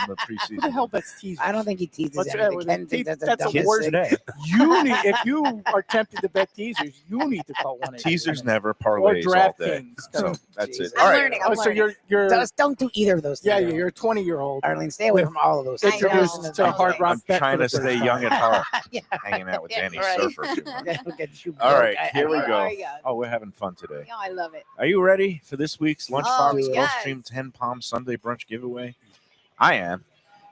the preseason. Who the hell bets teasers? I don't think he teases. That's That's the worst thing. If you are tempted to bet teasers, you need to call 1-800. Teasers never, parlays all day. So that's it. All right. I'm learning. So don't do either of those things. Yeah, you're a 20-year-old. Arlene, stay away from all of those. Introduced to Hard Rock. I'm trying to stay young at heart. Hanging out with Danny Surfer. All right, here we go. Oh, we're having fun today. Yeah, I love it. Are you ready for this week's Lunchbox Gulfstream 10 Palm Sunday brunch giveaway? I am.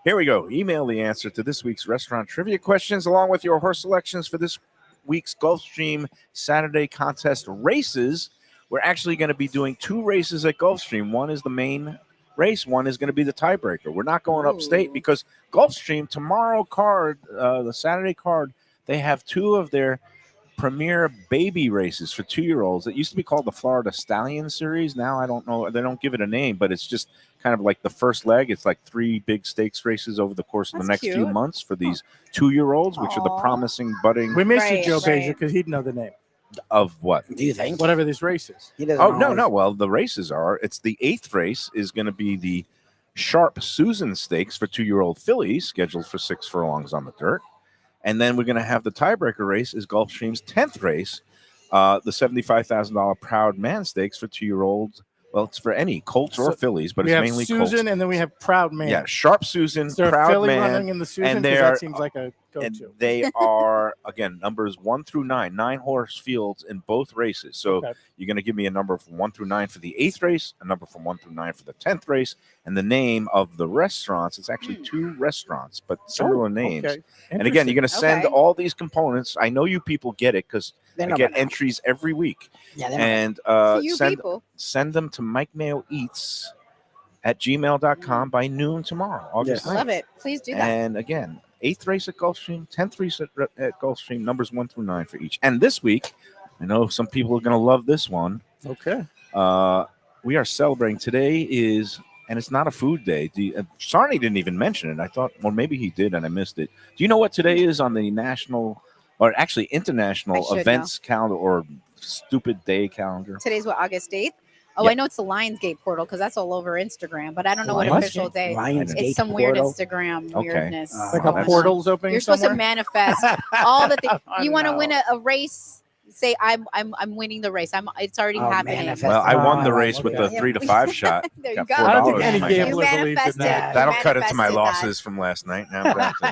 Here we go. Email the answer to this week's restaurant trivia questions along with your horse selections for this week's Gulfstream Saturday contest races. We're actually going to be doing 2 races at Gulfstream. One is the main race. One is going to be the tiebreaker. We're not going upstate because Gulfstream tomorrow card, the Saturday card, they have 2 of their premier baby races for 2-year-olds. It used to be called the Florida Stallion Series. Now I don't know. They don't give it a name, but it's just kind of like the first leg. It's like 3 big stakes races over the course of the next few months for these 2-year-olds, which are the promising budding. We miss you, Joe Beja, because he'd know the name. Of what? Do you think? Whatever this race is. No. Well, the races are. It's the 8th race is going to be the Sharp Susan Stakes for 2-year-old fillies, scheduled for 6 furlongs on the dirt. And then we're going to have the tiebreaker race is Gulfstream's 10th race, the $75,000 Proud Man Stakes for 2-year-olds. Well, it's for any colts or fillies, but it's mainly Susan, colts. And then we have Proud Man. Yeah, Sharp Susan, is there Proud a filly Man, running in the Susan? and that seems like a go-to. And they are again numbers 1 through 9, 9-horse fields in both races. So you're going to give me a number from 1 through 9 for the 8th race, a number from 1 through 9 for the 10th race, and the name of the restaurants. It's actually 2 restaurants, but similar names. Okay. And again, you're going to send all these components. I know you people get it because I get entries every week. Yeah, and send them to Mike Mayo Eats at gmail.com by noon tomorrow, August 9th. Love it. Please do that. And again, 8th race at Gulfstream, 10th race at Gulfstream, numbers 1 through 9 for each. And this week, I know some people are going to love this one. Okay. We are celebrating. Today is, and it's not a food day. Sarni didn't even mention it. I thought, well, maybe he did and I missed it. Do you know what today is on the national, or actually international events calendar or stupid day calendar? Today's what, August 8th? Oh, I know it's the Lionsgate portal because that's all over Instagram, but I don't know what official day. It's some weird Instagram weirdness. Like a portal's opening. You're supposed to manifest all the things. You want to win a race? Say I'm winning the race. It's already happening. Well, I won the race with the 3 to 5 shot. There you go. I don't think any gambler believes in that. That'll cut into my losses from last night. Now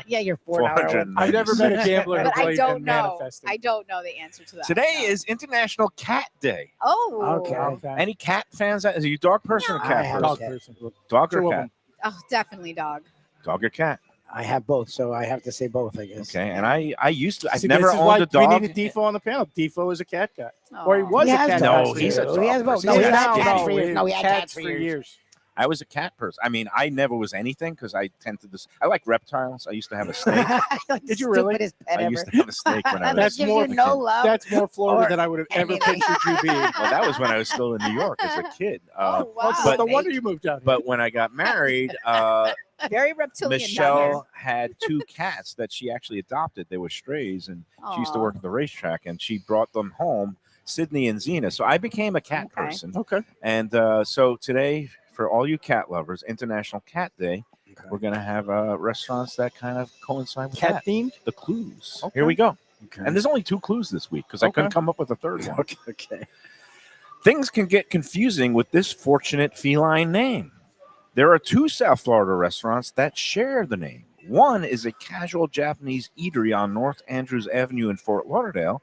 you're $4. I've never met a gambler but who I don't know. manifesting. I don't know the answer to that. Today is International Cat Day. Oh. Okay. Any cat fans? Are you a dog person or cat person? Dog person. Dog or cat? Oh, definitely dog. Dog or cat? I have both, so I have to say both, I guess. Okay, and I used to. I've See, never this is owned why a dog. We needed Defo on the panel. Defo is a cat guy. Or he was He a has cat dogs, guy. he's a too. dog He has both. person. No, He's he's a had cat cats for he years. No, he had cats cats for years. I was a cat person. I mean, I never was anything because I tend to this. I like reptiles. I used to have a snake. Like Did the you really? stupidest pet I ever. used to have a snake when I That was. gives more you than no kid. love. That's more Florida Or than I would have ever anything. pictured you being. Well, that was when I was still in New York as a kid. Oh, wow. But no wonder you moved out here. But when I got married, Very reptilian. Michelle had 2 cats that she actually adopted. They were strays, and she used to work at the racetrack, and she brought them home, Sydney and Xena. So I became a cat person. Okay. And so today, for all you cat lovers, International Cat Day, we're going to have restaurants that kind of coincide with Cat that. themed? The clues. Okay. Here we go. Okay. And there's only 2 clues this week because I couldn't come up with a third one. Okay. Things can get confusing with this fortunate feline name. There are 2 South Florida restaurants that share the name. One is a casual Japanese eatery on North Andrews Avenue in Fort Lauderdale.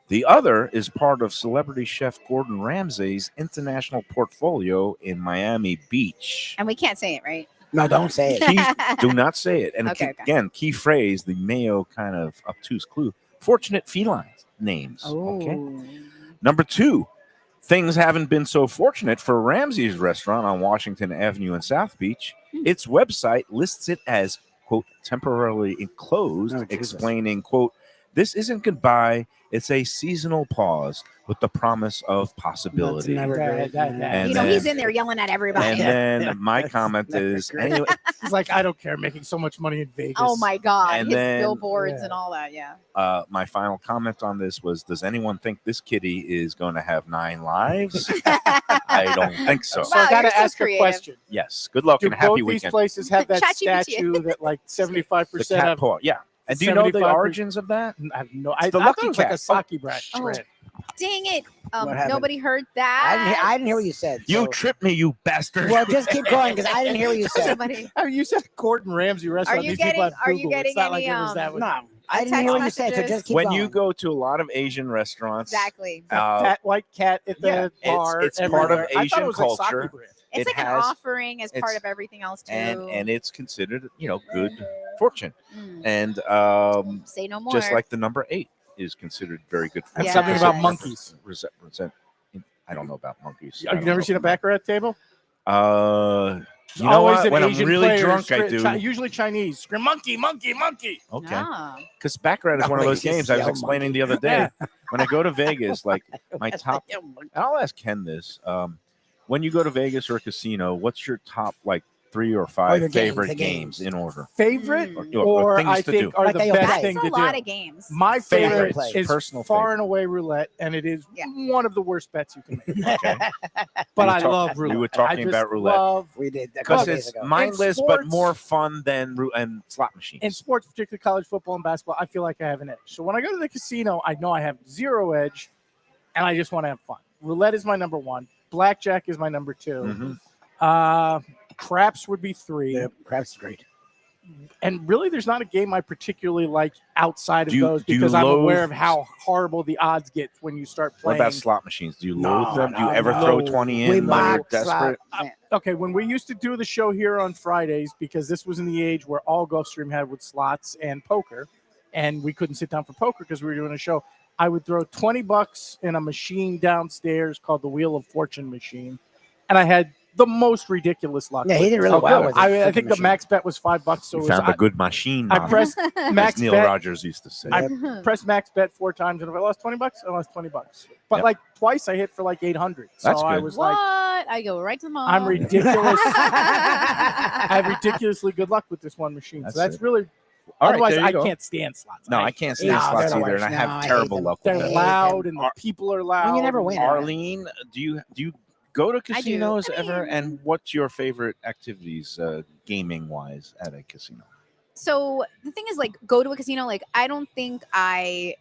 The other is part of celebrity chef Gordon Ramsay's international portfolio in Miami Beach. And we can't say it, right? No, don't say it. Do not say it. And Okay, okay. again, key phrase, the Mayo kind of obtuse clue. Fortunate feline names. Okay. Number 2, things haven't been so fortunate for Ramsay's restaurant on Washington Avenue in South Beach. Its website lists it as, quote, temporarily enclosed, Oh, Jesus. explaining, quote, this isn't goodbye. It's a seasonal pause with the promise of possibility. That's never good. And You know, then- he's in there yelling at everybody. And then my comment never is, great. anyway, He's like, I don't care, making so much money in Vegas. Oh my God. And His then- billboards Yeah. and all that. Yeah. my final comment on this was, does anyone think this kitty is going to have 9 lives? I don't think so. So I Wow, got you're to so ask creative. a question. Yes. Good luck Do and happy both these weekend. places have that ChatGPT. statue that like 75% The cat have? paw. Yeah. And do you know the 75% origins of that? I have no. It's I the thought lucky it was like cat. a sake bread. Oh. Dang it. What happened? Nobody heard that. I didn't hear what you said. You so- tripped me, you bastard. Well, just keep going because I didn't hear what you said. Somebody. I mean, you said Gordon Ramsay restaurant. you These getting- people have are you Google. getting It's not like any, it was that. No, I didn't text hear what you said. So messages? just keep When going. you go to a lot of Asian restaurants, Exactly. Fat white cat at the yeah, bar. it's part of everywhere. I thought Asian it was like sake culture. bread. It's it like an has- offering as part it's- of everything else too. and it's considered, good fortune. Mm. And Say no more. just like the number 8 is considered very good fortune. And something Yes. about monkeys. I don't know about monkeys. Have you never seen a baccarat table? You know Always what? an When Asian I'm really player, drunk, I do. Usually Chinese. Scream monkey, monkey, monkey. Okay. Ah. Because baccarat is one of Oh, those you games I was yell explaining the other day. When I go to Vegas, like my top, and I'll ask Ken this. When you go to Vegas or a casino, what's your top like 3 or 5 the games, favorite the games games. in order? Favorite Or things I to think do. are Like the they best play. thing That's to a lot do. of games. My Favorite, favorite is personal far favorite. and away roulette, and it is Yeah. one of the worst bets you can make. Okay. But were I talk- love roulette. we were I talking just about roulette. love- We did a Because couple days it's ago. mindless but sports- more fun than and slot machines. in sports, particularly college football and basketball, I feel like I have an edge. So when I go to the casino, I know I have 0 edge, and I just want to have fun. Roulette is my number 1. Blackjack is my number 2. Mhm. Craps would be 3. Yep, craps is great. And really, there's not a game I particularly like outside of Do you- those do you because I'm aware loathe- of how horrible the odds get when you start What playing. about slot machines? Do you No, loathe them? Do you no, ever no. throw 20 in We when you're mock desperate? slot. Okay, when we used to do the show here on Fridays, because this was in the age where all Gulfstream had with slots and poker, and we couldn't sit down for poker because we were doing a show, I would throw $20 in a machine downstairs called the Wheel of Fortune machine, and I had the most ridiculous luck. Yeah, he with did it. really So well good. with the I freaking think the machine. max bet was $5, so You it was, found a good machine. I Mom, pressed as max Neil bet. Rogers used to say. I pressed max bet 4 times, and if I lost $20, I lost $20. But Yep. like twice, I hit for like 800. So That's I good. was What? like, I go right to the mom. I'm ridiculous. I have ridiculously good luck with this one machine. That's so that's it. really. All right, Otherwise, there you I go. can't stand slots. No, I can't stand No, slots they're the either, and I worst. have No, I hate terrible them. luck with They're them. loud, and the people are loud. you never win. Arlene, do you go to I do. casinos I ever? mean- And what's your favorite activities, gaming wise, at a casino? So the thing is, like, go to a casino. Like, I don't think I,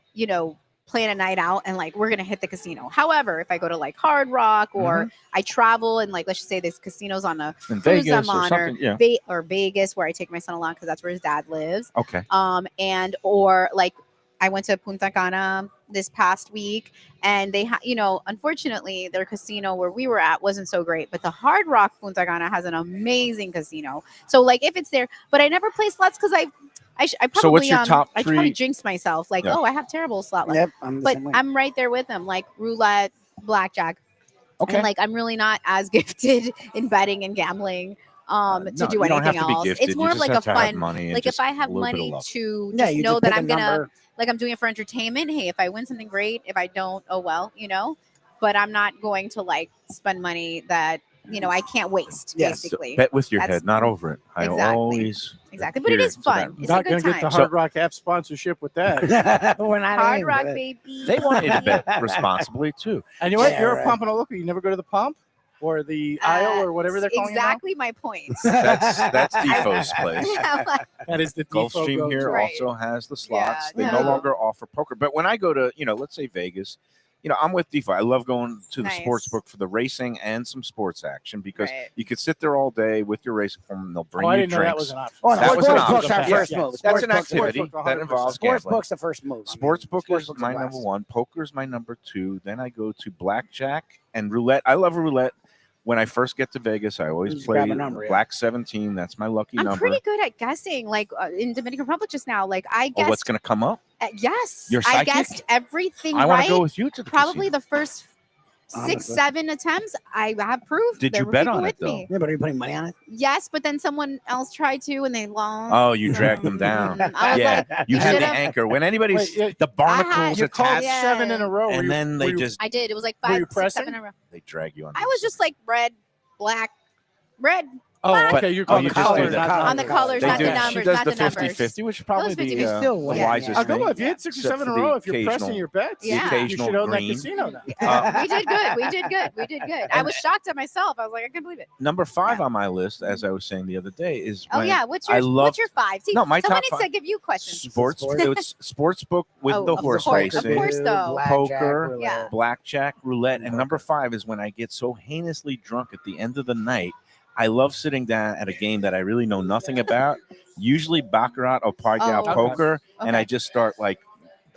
plan a night out and like we're gonna hit the casino. However, if I go to like Hard Rock or I travel and like let's just say there's casinos on a In cruise Vegas I'm or on, something? Yeah. or Vegas where I take my son along because that's where his dad lives. Okay. And or like I went to Punta Cana this past week, and they unfortunately their casino where we were at wasn't so great, but the Hard Rock Punta Cana has an amazing casino. So like if it's there, but I never play slots because I probably So what's your top I three? probably jinxed myself. Like, oh, I have terrible slot luck. Yep, But I'm right there with them, like roulette, blackjack. Okay. And like I'm really not as gifted in betting and gambling to do anything else. It's more of like a fun money. Like if I have money to Yeah, just you know just that pick a I'm gonna number. like I'm doing it for entertainment. Hey, if I win something, great. If I don't, oh well, But I'm not going to like spend money that I can't waste. Yes. Basically, Bet with your That's- head, not over it. I Exactly. always exactly. But it is adhere to fun. that. It's Not a going good to get the time. Hard Rock app sponsorship with that. We're not Hard aiming for Rock, that. baby. They want you to bet responsibly too. And you know what? Yeah, You're right. a pump and a looker. You never go to the pump or the aisle or whatever they're calling Exactly my point. That's Defoe's place. it. That is the default Gulfstream go-to. here Right. also has the slots. Yeah, They no. no longer offer poker. But when I go to, let's say Vegas, I'm with Defoe. I love going to the Nice. sports book for the racing and some sports action because Right. you could sit there all day with your racing form and they'll bring Oh, I you didn't know that drinks. was an option. Oh, no, That was an sports books option. are Yeah, first yeah. move. That's Sports an books are- activity book that 100%. involves Sports gambling. book's the first move. I mean, Sports book sports is book's my a blast. number one. Poker's my number two. Then I go to blackjack and roulette. I love roulette. When I first get to Vegas, I always Just play grab a number, yeah. Black 17. That's my lucky I'm number. pretty good at guessing. Like in Dominican Republic just now, like I Oh, guessed. what's going to come up? Yes, You're I psychic? guessed everything I want right. to go with you to the Probably casino. the first 6, Honestly. 7 attempts, I have proof. Did there you were bet people on it, with though? me. Yeah, but are you putting money on it? Yes, but then someone else tried to, and they lost. Oh, you dragged them down. I was Yeah, like, you you had the should've- anchor. When anybody's Wait, the barnacles You called attached, Yeah. 7 in a row. Were and you- then they were you- just I did. It was like Were you 5, 6, pressing? 7 in a row. they drag you on. I was just like red, black, red. Oh, But- okay. You're oh, calling you the just do color, that. not On the colors, They not do. the She numbers, does not the the numbers. 50-50, which is probably Those 50-50 the still win. wisest Yeah. I'll go thing. if you hit 6 or Except 7 in for a the row. If you're pressing occasional- your bets, Yeah. you occasional should own that green. casino now. We did good. We did good. We did good. I was shocked at myself. I was like, I can't believe it. Number 5 Yeah. on my list, as I was saying the other day, is Oh when yeah, what's I your love what's your 5? See, No, my someone top needs five- to give you questions. sports. It's sports book with Oh, the of horse course, racing, of course, though. Poker, Yeah. blackjack, roulette, and number 5 is when I get so heinously drunk at the end of the night. I love sitting down at a game that I really know nothing about, usually baccarat or Pai-Gow Oh, poker, and Okay. I just start like,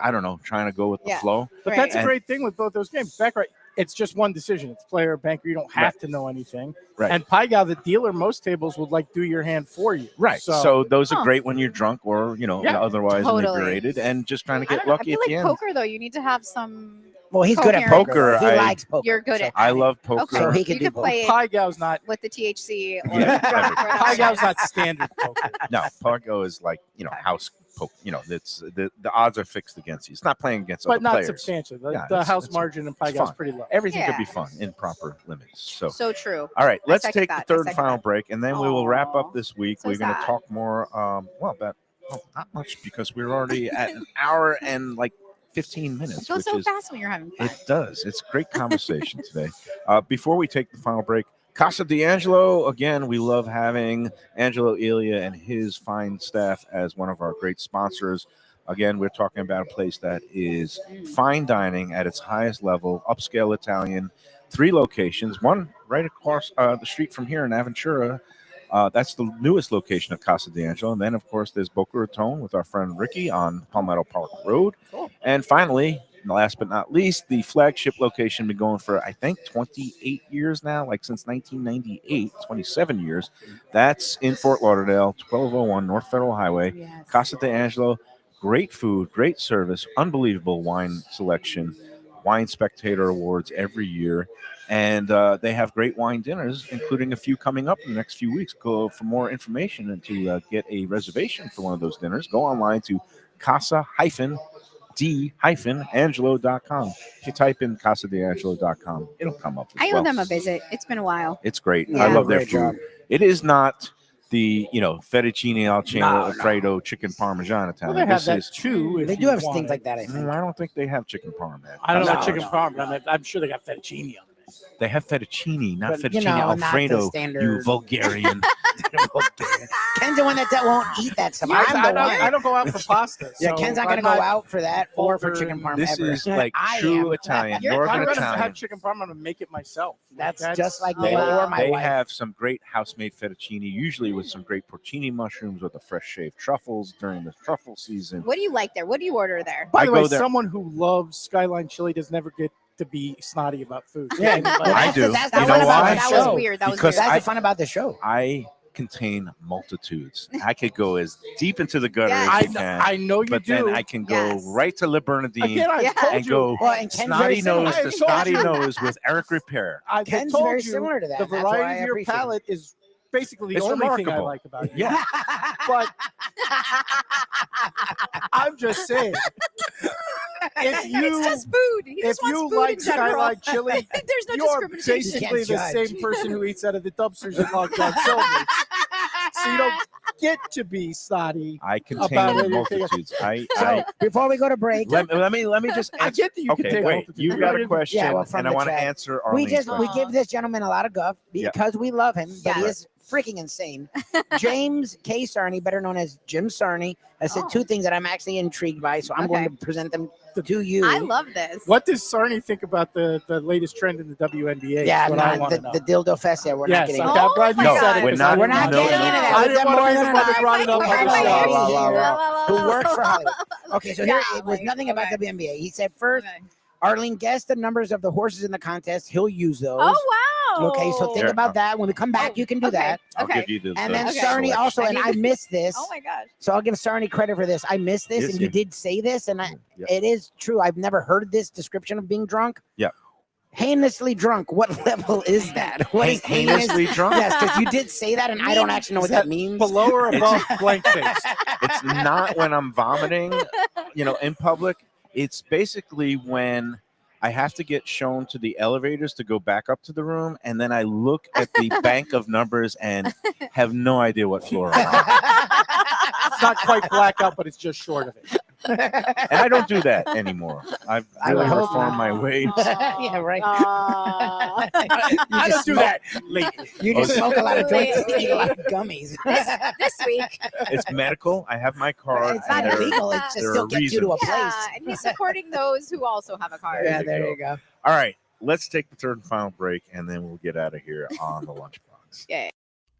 I don't know, trying to go with the Yeah. flow. But Right. that's a And- great thing with both those games. Baccarat, it's just one decision. It's player or banker. You don't have to know anything. Right. And Pai-Gow, the dealer, most tables would like do your hand for you. Right. So those are Huh. great when you're drunk or, Yeah, otherwise totally. inebriated and just trying to I get don't know. I lucky feel at the like end. poker though, you need to have some. Well, he's good at Coherent. poker. Poker, He I- likes poker. You're good at. I love poker. Okay, So he you can do could both. play it Pai-Gow's not. with the THC. Or Yeah, drunk everything. or Pai-Gow's not standard poker. No, Pai-Gow is like, house poker. It's the odds are fixed against you. It's not playing against But other not players. substantial. The, Yeah, the it's- house it's- margin in it's Pai-Gow is fun. pretty low. Everything could be Yeah. fun in proper limits. So, So true. all right, let's second take that. the I third and second final that. break, and then we will wrap Aw, up this week. so We're going to sad. talk more. Not much because we're already at an hour and like 15 It minutes, goes which so is fast when you're having fun. it does. It's great conversation today. Before we take the final break, Casa D'Angelo, again, we love having Angelo Elia and his fine staff as one of our great sponsors. Again, we're talking about a place that is fine dining at its highest level, upscale Italian, 3 locations, one right across the street from here in Aventura. That's the newest location of Casa D'Angelo. And then, of course, there's Boca Raton with our friend Ricky on Palmetto Park Road. Cool. And finally, last but not least, the flagship location been going for, I think, 28 years now, like since 1998, 27 years. That's in Fort Lauderdale, 1201 North Federal Highway. Yes. Casa D'Angelo, great food, great service, unbelievable wine selection, Wine Spectator Awards every year. And they have great wine dinners, including a few coming up in the next few weeks. Go for more information and to get a reservation for one of those dinners. Go online to casa-d-angelo.com. If you type in casa-d'angelo.com, it'll come up. As I owe well. them a visit. It's been a while. It's great. Yeah. I love their Great food. job. It is not the fettuccine al No, Alfredo chicken parmesan Well, Italian. they have This that is. too. if They do you have want things it. like that, I think. I don't think they have chicken parmesan. I don't know No, chicken no. parm, but I'm sure they got fettuccine on it. They have fettuccine, not But, fettuccine not the Alfredo, you standard. vulgarian. Ken's the one that won't eat that stuff. I don't go out for pasta. Yeah, so Ken's not going to I'm go out for that or for over- chicken parm This ever. is like I true am. Italian, You're northern I'm going to Italian. have chicken parm. I'm going to make it myself. That's just like They, me or my they wife. have some great house-made fettuccine, usually with some great porcini mushrooms with the fresh shaved truffles during the truffle season. What do you like there? What do you order there? By I the way, go there- someone who loves Skyline Chili does never get to be snotty about food. Yeah, Like, but I do. That's You the know fun about why? the That show. was weird. That was Because weird. That's the fun about the show. I contain multitudes. I could go as deep into the gutter Yes. as you can, I know you but do. then I can go Yes. right to Le Bernardine Again, I Yeah. told and you. go Well, and Ken's snotty very similar. nose I to told snotty you. nose with Eric Repair. I Ken's told very you similar to that. the That's why variety I of your appreciate it. palate is basically the It's only thing I remarkable. like about it. Yeah. But I'm just saying, if you it's just food. He if just wants you food like in general. Skyline Chili, There's no you're discrimination. basically the Can't same person who eats out of the dumpsters in Long John Silver. So you don't get to be snotty. I About contain anything. multitudes. So before we go to break, let me just I answer. get that you can Okay, take wait. multitudes. You got a question, Yeah, well, from and I the want to chat. answer we Arlene's just question. we give this gentleman a lot of guff because we love him, but he Yes. is freaking insane. James K. Sarney, better known as Jim Sarney, has said two things that I'm actually intrigued by, so I'm going to present them to you. I love this. What does Sarney think about the latest trend in the WNBA? Yeah, Is what I not want the, to know. the dildo fest. Yeah, we're not Yes, getting I'm into Oh glad you my said God. it. We're 'cause not- I We're not no, getting into that. I We've didn't done want more to be than the one that enough. brought it up on the Everybody show. here who works for Hollywood. Okay, so here it was Golly. nothing about Okay. WNBA. He said first, Okay. Arlene, guess the numbers of the horses in the contest. He'll use those. Oh wow. Okay, so think There- about that. When we come back, you can do okay. that. I'll Okay. give you the And then Okay. Sarney also, I and need- I missed this. Oh my gosh. So I'll give Sarney credit for this. I missed this, Yes, and you yeah. did say this, and Yeah. it is true. I've never heard this description of being drunk. Yeah. Heinously drunk. What level is that? What is heinous? Heinously drunk? Yes, because you did say that, and I don't actually know what that means. Below or above blank face? It's not when I'm vomiting, in public. It's basically when I have to get shown to the elevators to go back up to the room, and then I look at the bank of numbers and have no idea what floor I'm on. It's not quite blackout, but it's just short of it. And I don't do that anymore. I've I would really hope reformed not. my ways. Yeah, right. Aw. I don't do that lately. You just smoke a lot of joints and Lately. eat a lot of gummies. this week. It's medical. I have my card. It's not and there- illegal. It just there still are gets you to a reasons. place. Yeah, and he's supporting those who also have a card. Yeah, you there go. you go. All right, let's take the third and final break, and then we'll get out of here on the lunchbox. Yeah.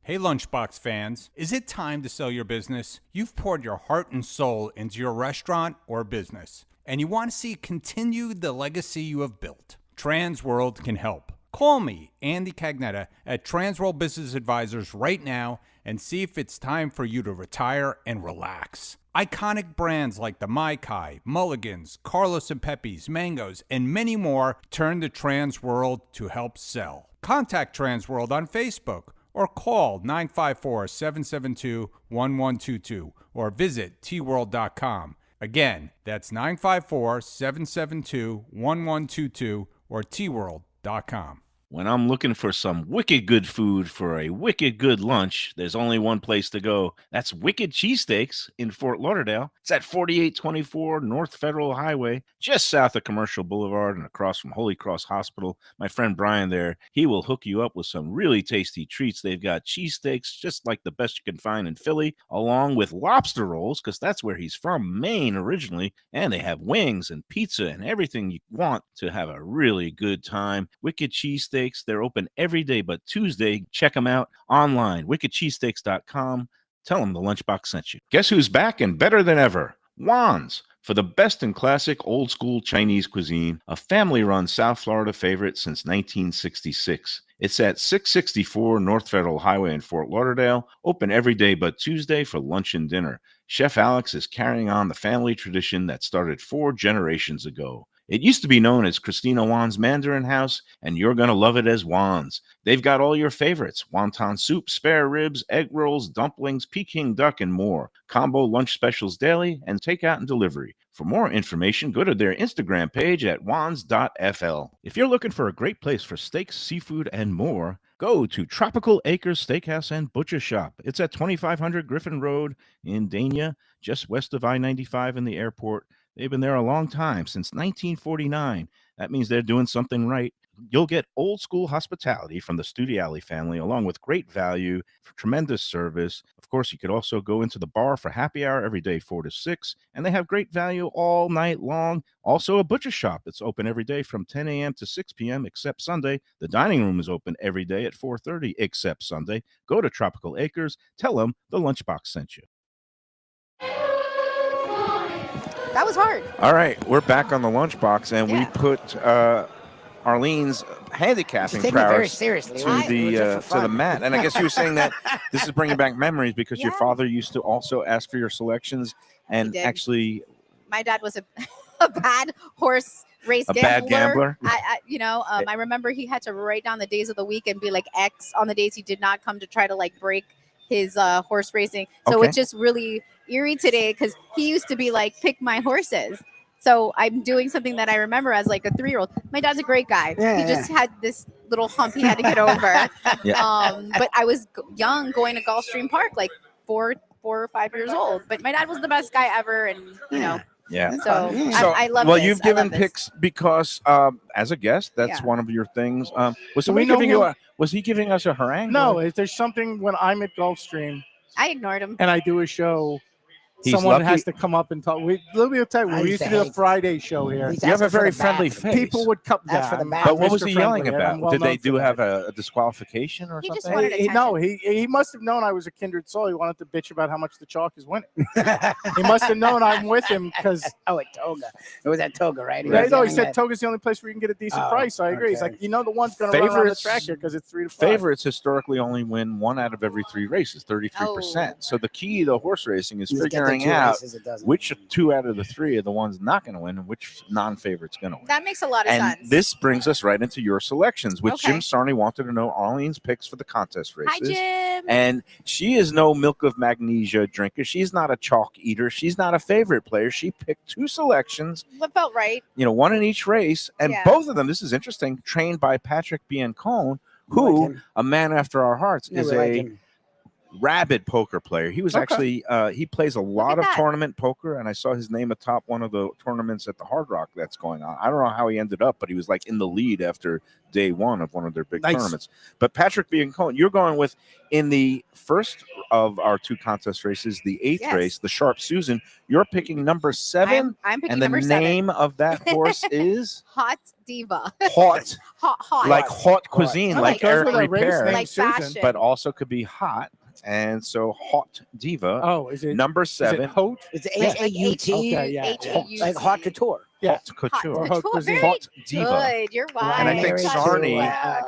Hey, Lunchbox fans, is it time to sell your business? You've poured your heart and soul into your restaurant or business, and you want to see continue the legacy you have built. Transworld can help. Call me, Andy Cagnetta, at Transworld Business Advisors right now and see if it's time for you to retire and relax. Iconic brands like the Mai Kai, Mulligans, Carlos and Pepe's, Mangoes, and many more turn to Transworld to help sell. Contact Transworld on Facebook or call 954-772-1122 or visit tworld.com. Again, that's 954-772-1122 or tworld.com. When I'm looking for some wicked good food for a wicked good lunch, there's only one place to go. That's Wicked Cheesesteaks in Fort Lauderdale. It's at 4824 North Federal Highway, just south of Commercial Boulevard and across from Holy Cross Hospital. My friend Brian there, he will hook you up with some really tasty treats. They've got cheesesteaks, just like the best you can find in Philly, along with lobster rolls, because that's where he's from, Maine originally. And they have wings and pizza and everything you want to have a really good time. Wicked Cheesesteaks. They're open every day but Tuesday. Check them out online, wickedcheesesteaks.com. Tell them the Lunchbox sent you. Guess who's back and better than ever? Juan's. For the best in classic old school Chinese cuisine, a family-run South Florida favorite since 1966. It's at 664 North Federal Highway in Fort Lauderdale, open every day but Tuesday for lunch and dinner. Chef Alex is carrying on the family tradition that started 4 generations ago. It used to be known as Christina Juan's Mandarin House, and you're going to love it as Juan's. They've got all your favorites: wonton soup, spare ribs, egg rolls, dumplings, Peking duck, and more. Combo lunch specials daily and takeout and delivery. For more information, go to their Instagram page at wans.fl. If you're looking for a great place for steaks, seafood, and more, go to Tropical Acres Steakhouse and Butcher Shop. It's at 2500 Griffin Road in Dania, just west of I-95 in the airport. They've been there a long time, since 1949. That means they're doing something right. You'll get old school hospitality from the Studiali family, along with great value for tremendous service. Of course, you could also go into the bar for happy hour every day, 4 to 6, and they have great value all night long. Also, a butcher shop that's open every day from 10 a.m. to 6 p.m. except Sunday. The dining room is open every day at 4:30 except Sunday. Go to Tropical Acres. Tell them the Lunchbox sent you. That was hard. All right, we're back on the Lunchbox, and we put Arlene's handicapping prowess to the mat. And I guess you were saying that this is bringing back memories because your father used to also ask for your selections, and actually, my dad was a bad horse race gambler. Bad gambler. I remember he had to write down the days of the week and be like X on the days he did not come to try to like break his horse racing. So it's just really eerie today because he used to be like, pick my horses. So I'm doing something that I remember as like a 3-year-old. My dad's a great guy. He just had this little hump he had to get over. But I was young going to Gulfstream Park, like 4 or 5 years old. But my dad was the best guy ever. And, So I love this. Well, you've given picks because as a guest, that's one of your things. Was he giving us a harangue? No, there's something when I'm at Gulfstream. I ignored him. And I do a show. Someone has to come up and talk. Lubie will tell you, we used to do the Friday show here. You have a very friendly face. People would come down. But what was he yelling about? Did they have a disqualification or something? Just wanted attention. No, he must have known I was a kindred soul. He wanted to bitch about how much the chalk is winning. He must have known I'm with him because at Toga. It was at Toga, right? He said Toga's the only place where you can get a decent price. So I agree. He's like, the one's going to run around the track here because it's 3 to 5. Favorites historically only win 1 out of every 3 races, 33%. So the key to horse racing is figuring out which 2 out of the 3 are the ones not going to win and which non-favorite's going to win. That makes a lot of sense. And this brings us right into your selections, which Jim Sarney wanted to know Arlene's picks for the contest races. Hi, Jim. And she is no milk of magnesia drinker. She's not a chalk eater. She's not a favorite player. She picked 2 selections. What felt right? 1 in each race. And both of them, this is interesting, trained by Patrick Biancone, who, a man after our hearts, is a rabid poker player. He was actually he plays a lot of tournament poker, and I saw his name atop one of the tournaments at the Hard Rock that's going on. I don't know how he ended up, but he was like in the lead after day 1 of one of their big tournaments. But Patrick Biancone, you're going with in the first of our 2 contest races, the 8th race, the Sharp Susan. You're picking number 7. I'm picking and the number 7. name of that horse is Hot Diva. Hot. Hot. Like hot cuisine, like Eric Repair, like fashion. but also could be hot. And so Hot Diva. Oh, is it number 7? Is it Haute? It's H-A-U-T. Okay, yeah. H-A-U-T. Like Haute Couture. Yeah. Haute Couture. Haute cuisine. Hot Diva. Good. You're right. And I think Sarney,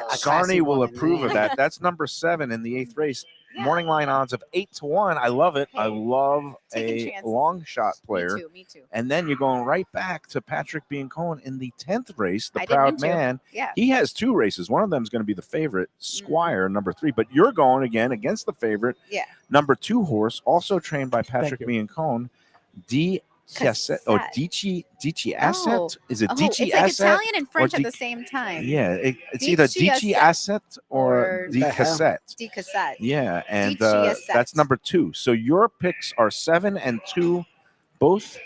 Sarney will approve of that. That's number 7 in the 8th race. Morning line odds of 8 to 1. I love it. I love a long shot player. Me too. And then you're going right back to Patrick Biancone in the 10th race, the Proud Man. Yeah. He has 2 races. One of them is going to be the favorite, Squire, number 3. But you're going again against the favorite, number 2 horse, also trained by Patrick Biancone, Dici Asset. Is it Dici It's Asset? like Italian and French at the same time. Yeah, it's either Dici Asset or Di Cassette. Di Cassette. Yeah, and that's number 2. So your picks are 7 and 2. Both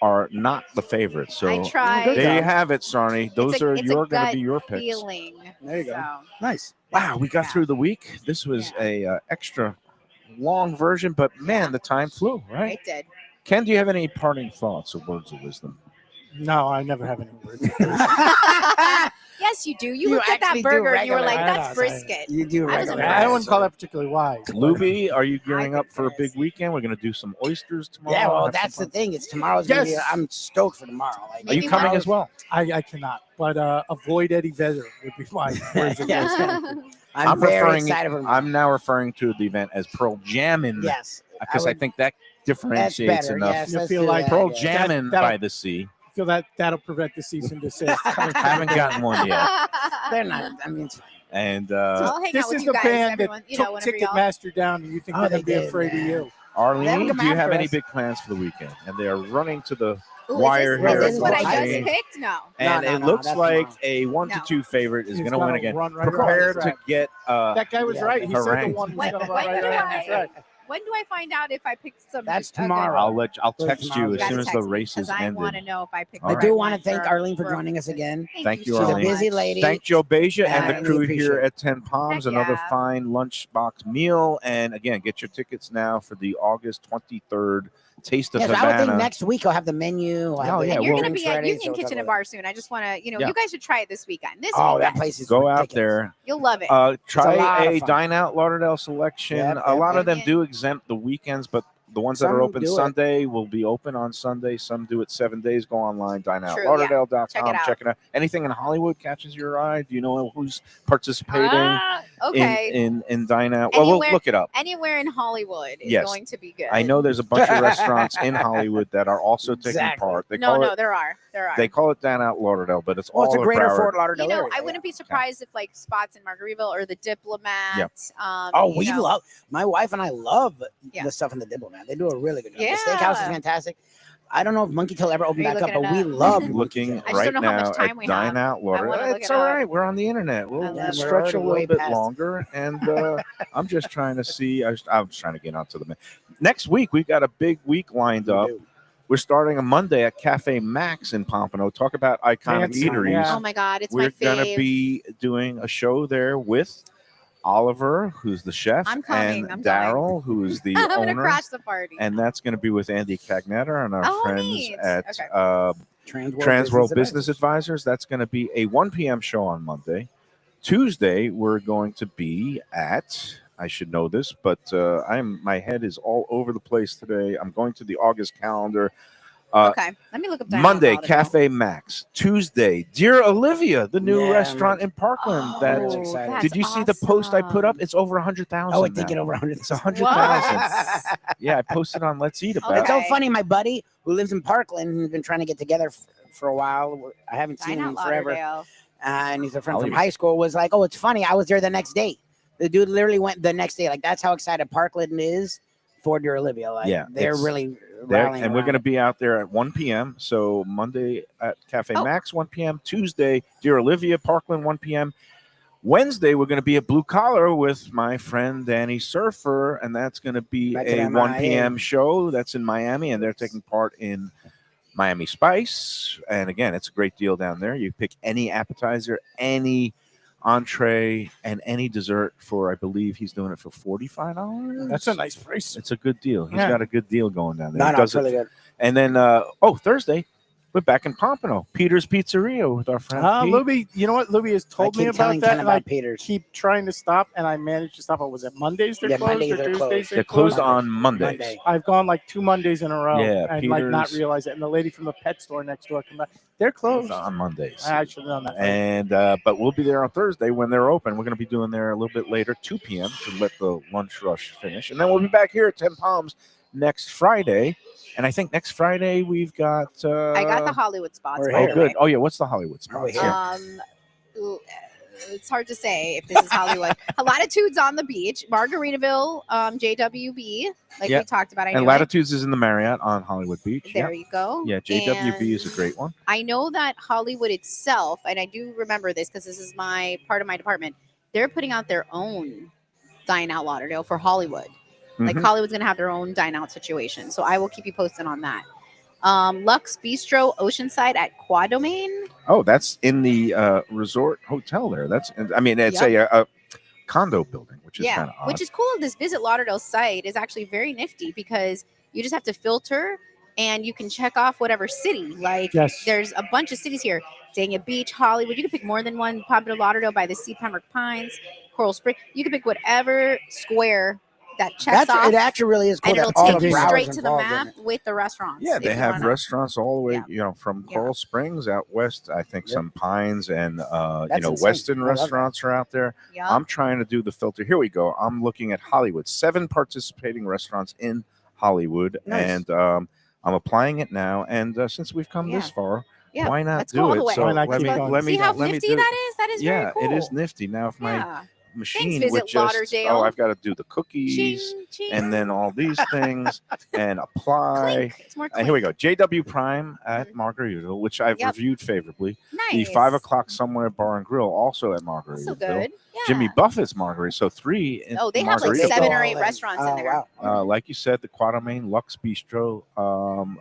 are not the favorites. So I tried. there you have it, Sarney. Those are going to be your picks. Feeling. There you go. Nice. Wow, we got through the week. This was a extra long version, but man, the time flew, right? It did. Ken, do you have any parting thoughts or words of wisdom? No, I never have any words. Yes, you do. You looked at that burger and you were like, that's brisket. You do regular. I wouldn't call that particularly wise. Lubie, are you gearing up for a big weekend? We're going to do some oysters tomorrow. Yeah, well, that's the thing. It's tomorrow's going to be, I'm stoked for tomorrow. Like, are you coming as well? I cannot, but avoid Eddie Vedder would be my words of wisdom. I'm very excited for I'm now referring to the event as Pearl Jammin'. Yes. Because I think that differentiates enough. Yes, you feel like Pearl Jammin' by the sea. I feel that'll prevent the cease and desist. Haven't gotten one yet. They're not. I mean, it's fine. And this is the band that took Ticketmaster down, and you think they're going to be afraid of you. Arlene, do you have any big plans for the weekend? And they are running to the wire here. Is this what I just picked? No. And it looks like a 1 to 2 favorite is going to win again. Prepare to get that guy was right. He said the one was going to run right. When do I find out if I picked some? That's tomorrow. I'll text you as soon as the race is ended. I want to know if I picked. I do want to thank Arlene for joining us again. Thank you, She's Arlene. a busy lady. Thank Joe Beja and I the crew really here appreciate at 10 Palms. Another fine lunchbox meal. And again, get your tickets now for the August 23rd Taste of Havana. I would think next week I'll have the menu. And you're going to be at Union Kitchen and Bar soon. I just want to, you guys should try it this weekend. That place is Go ridiculous. out there. You'll love it. Try a Dine Out Lauderdale selection. A lot of them do exempt the weekends, but the ones that are open Sunday will be open on Sunday. Some do it 7 days. Go online, dineoutlauderdale.com. Check it out. Anything in Hollywood catches your eye? Do you know who's participating in Dine Out? Well, we'll look it up. Anywhere in Hollywood is going to be good. I know there's a bunch of restaurants in Hollywood that are also taking part. There are. They call it Dine Out Lauderdale, but it's all it's a greater Fort Lauderdale area. I wouldn't be surprised if like spots in Margaritaville or the Diplomat. We love. My wife and I love the stuff in the Diplomat. They do a really good job. The steakhouse is fantastic. I don't know if Monkey Tail ever opened back up, but we love looking right now at Dine Out Lauderdale. It's all right. We're on the internet. We'll stretch a little bit longer, and I'm just trying to see. I'm trying to get onto the next week. We've got a big week lined up. We're starting on Monday at Cafe Max in Pompano. Talk about iconic eateries. Yeah. Oh my God, it's my fave. We're going to be doing a show there with Oliver, who's the chef, and Daryl, who's the owner. I'm going to crash the party. And that's going to be with Andy Cagnetta and our friends at Transworld Business Advisors. That's going to be a 1 p.m. show on Monday. Tuesday, we're going to be at, I should know this, but my head is all over the place today. I'm going to the August calendar. Let me look up that. Monday, Cafe Max. Tuesday, Dear Olivia, the new restaurant in Parkland. Did you see the post I put up? It's over 100,000. Oh, it did get over 100,000. It's 100,000. Yeah, I posted on Let's Eat about it. It's so funny. My buddy who lives in Parkland has been trying to get together for a while. I haven't seen him forever. And he's a friend from high school. Was like, oh, it's funny. I was there the next day. The dude literally went the next day. Like, that's how excited Parkland is for Dear Olivia. Like, they're really rallying. And we're going to be out there at 1 p.m. So Monday at Cafe Max, 1 p.m. Tuesday, Dear Olivia, Parkland, 1 p.m. Wednesday, we're going to be at Blue Collar with my friend Danny Surfer, and that's going to be a 1 p.m. show. That's in Miami, and they're taking part in Miami Spice. And again, it's a great deal down there. You pick any appetizer, any entree, and any dessert for, I believe he's doing it for $45. That's a nice price. It's a good deal. He's got a good deal going down there. No, it's really good. And then, Thursday, we're back in Pompano, Peter's Pizzeria with our friend Pete. Lubie, you know what? Lubie has told me about that, and I Peter's. keep trying to stop, and I managed to stop. Was it Mondays they're closed? Mondays or Tuesdays they're closed on Mondays. Monday. I've gone like 2 Mondays in a row. Yeah, and like not realize it. And the lady from the pet store next door came back. They're closed on Mondays. I should have known that. And but we'll be there on Thursday when they're open. We're going to be doing there a little bit later, 2 p.m. to let the lunch rush finish, and then we'll be back here at 10 Palms next Friday. And I think next Friday we've got. I got the Hollywood spots. Oh, good. Oh, yeah. What's the Hollywood spots? It's hard to say if this is Hollywood. Latitudes on the beach, Margaritaville, JWB, like we talked about. And Latitudes is in the Marriott on Hollywood Beach. There you go. Yeah, JWB is a great one. I know that Hollywood itself, and I do remember this because this is part of my department. They're putting out their own Dine Out Lauderdale for Hollywood. Like Hollywood's going to have their own dine out situation. So I will keep you posted on that. Lux Bistro Oceanside at Quad Domain. Oh, that's in the resort hotel there. It's a condo building, which is kind of odd. Which is cool. This Visit Lauderdale site is actually very nifty because you just have to filter and you can check off whatever city. Like there's a bunch of cities here. Dania Beach, Hollywood. You can pick more than one. Pompano Lauderdale by the Sea, Pembroke Pines, Coral Spring. You can pick whatever square that checks off. It actually really is cool. And it'll take you straight to the map with the restaurants. Yeah, they have restaurants all the way, from Coral Springs out west. I think some Pines and Weston restaurants are out there. Yep. I'm trying to do the filter. Here we go. I'm looking at Hollywood. 7 participating restaurants in Hollywood, and I'm applying it now. And since we've come this far, why not do it? So let me see how nifty that is? That is very cool. Yeah, it is nifty. Now, if my machine visit with just Lauderdale. I've got to do the cookies Ching, ching. and then all these things and apply. Clink. It's more Here we go. JW Prime at Margaritaville, which I've reviewed favorably. Nice. The 5 o'clock Somewhere Bar and Grill, also at Margaritaville. So good. Yeah. Jimmy Buffett's Margarita. So 3 in they have like Margaritaville. 7 or 8 restaurants in there. Wow. Like you said, the Quatermain, Lux Bistro,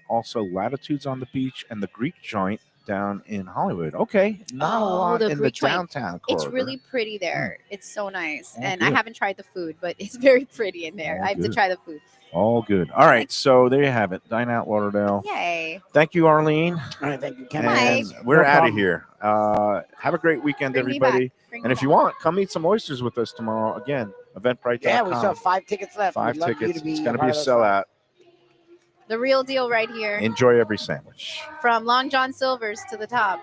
also Latitudes on the Beach, and the Greek Joint down in Hollywood. Okay, not a lot in the downtown corridor. It's really pretty there. It's so nice. All and good. I haven't tried the food, but it's very pretty in there. All I have good. to try the food. All good. All right, so there you have it. Dine Out Lauderdale. Yay. Thank you, Arlene. All right, thank you, Ken. And we're out of here. Have a great weekend, Bring me everybody. back. Bring And me if you back. want, come eat some oysters with us tomorrow. Again, Eventbrite.com. Yeah, we still have 5 tickets left. 5 We'd love you tickets. to be It's going to part be a of those sellout. The real deal right here. Enjoy every sandwich. From Long John Silver's to the top.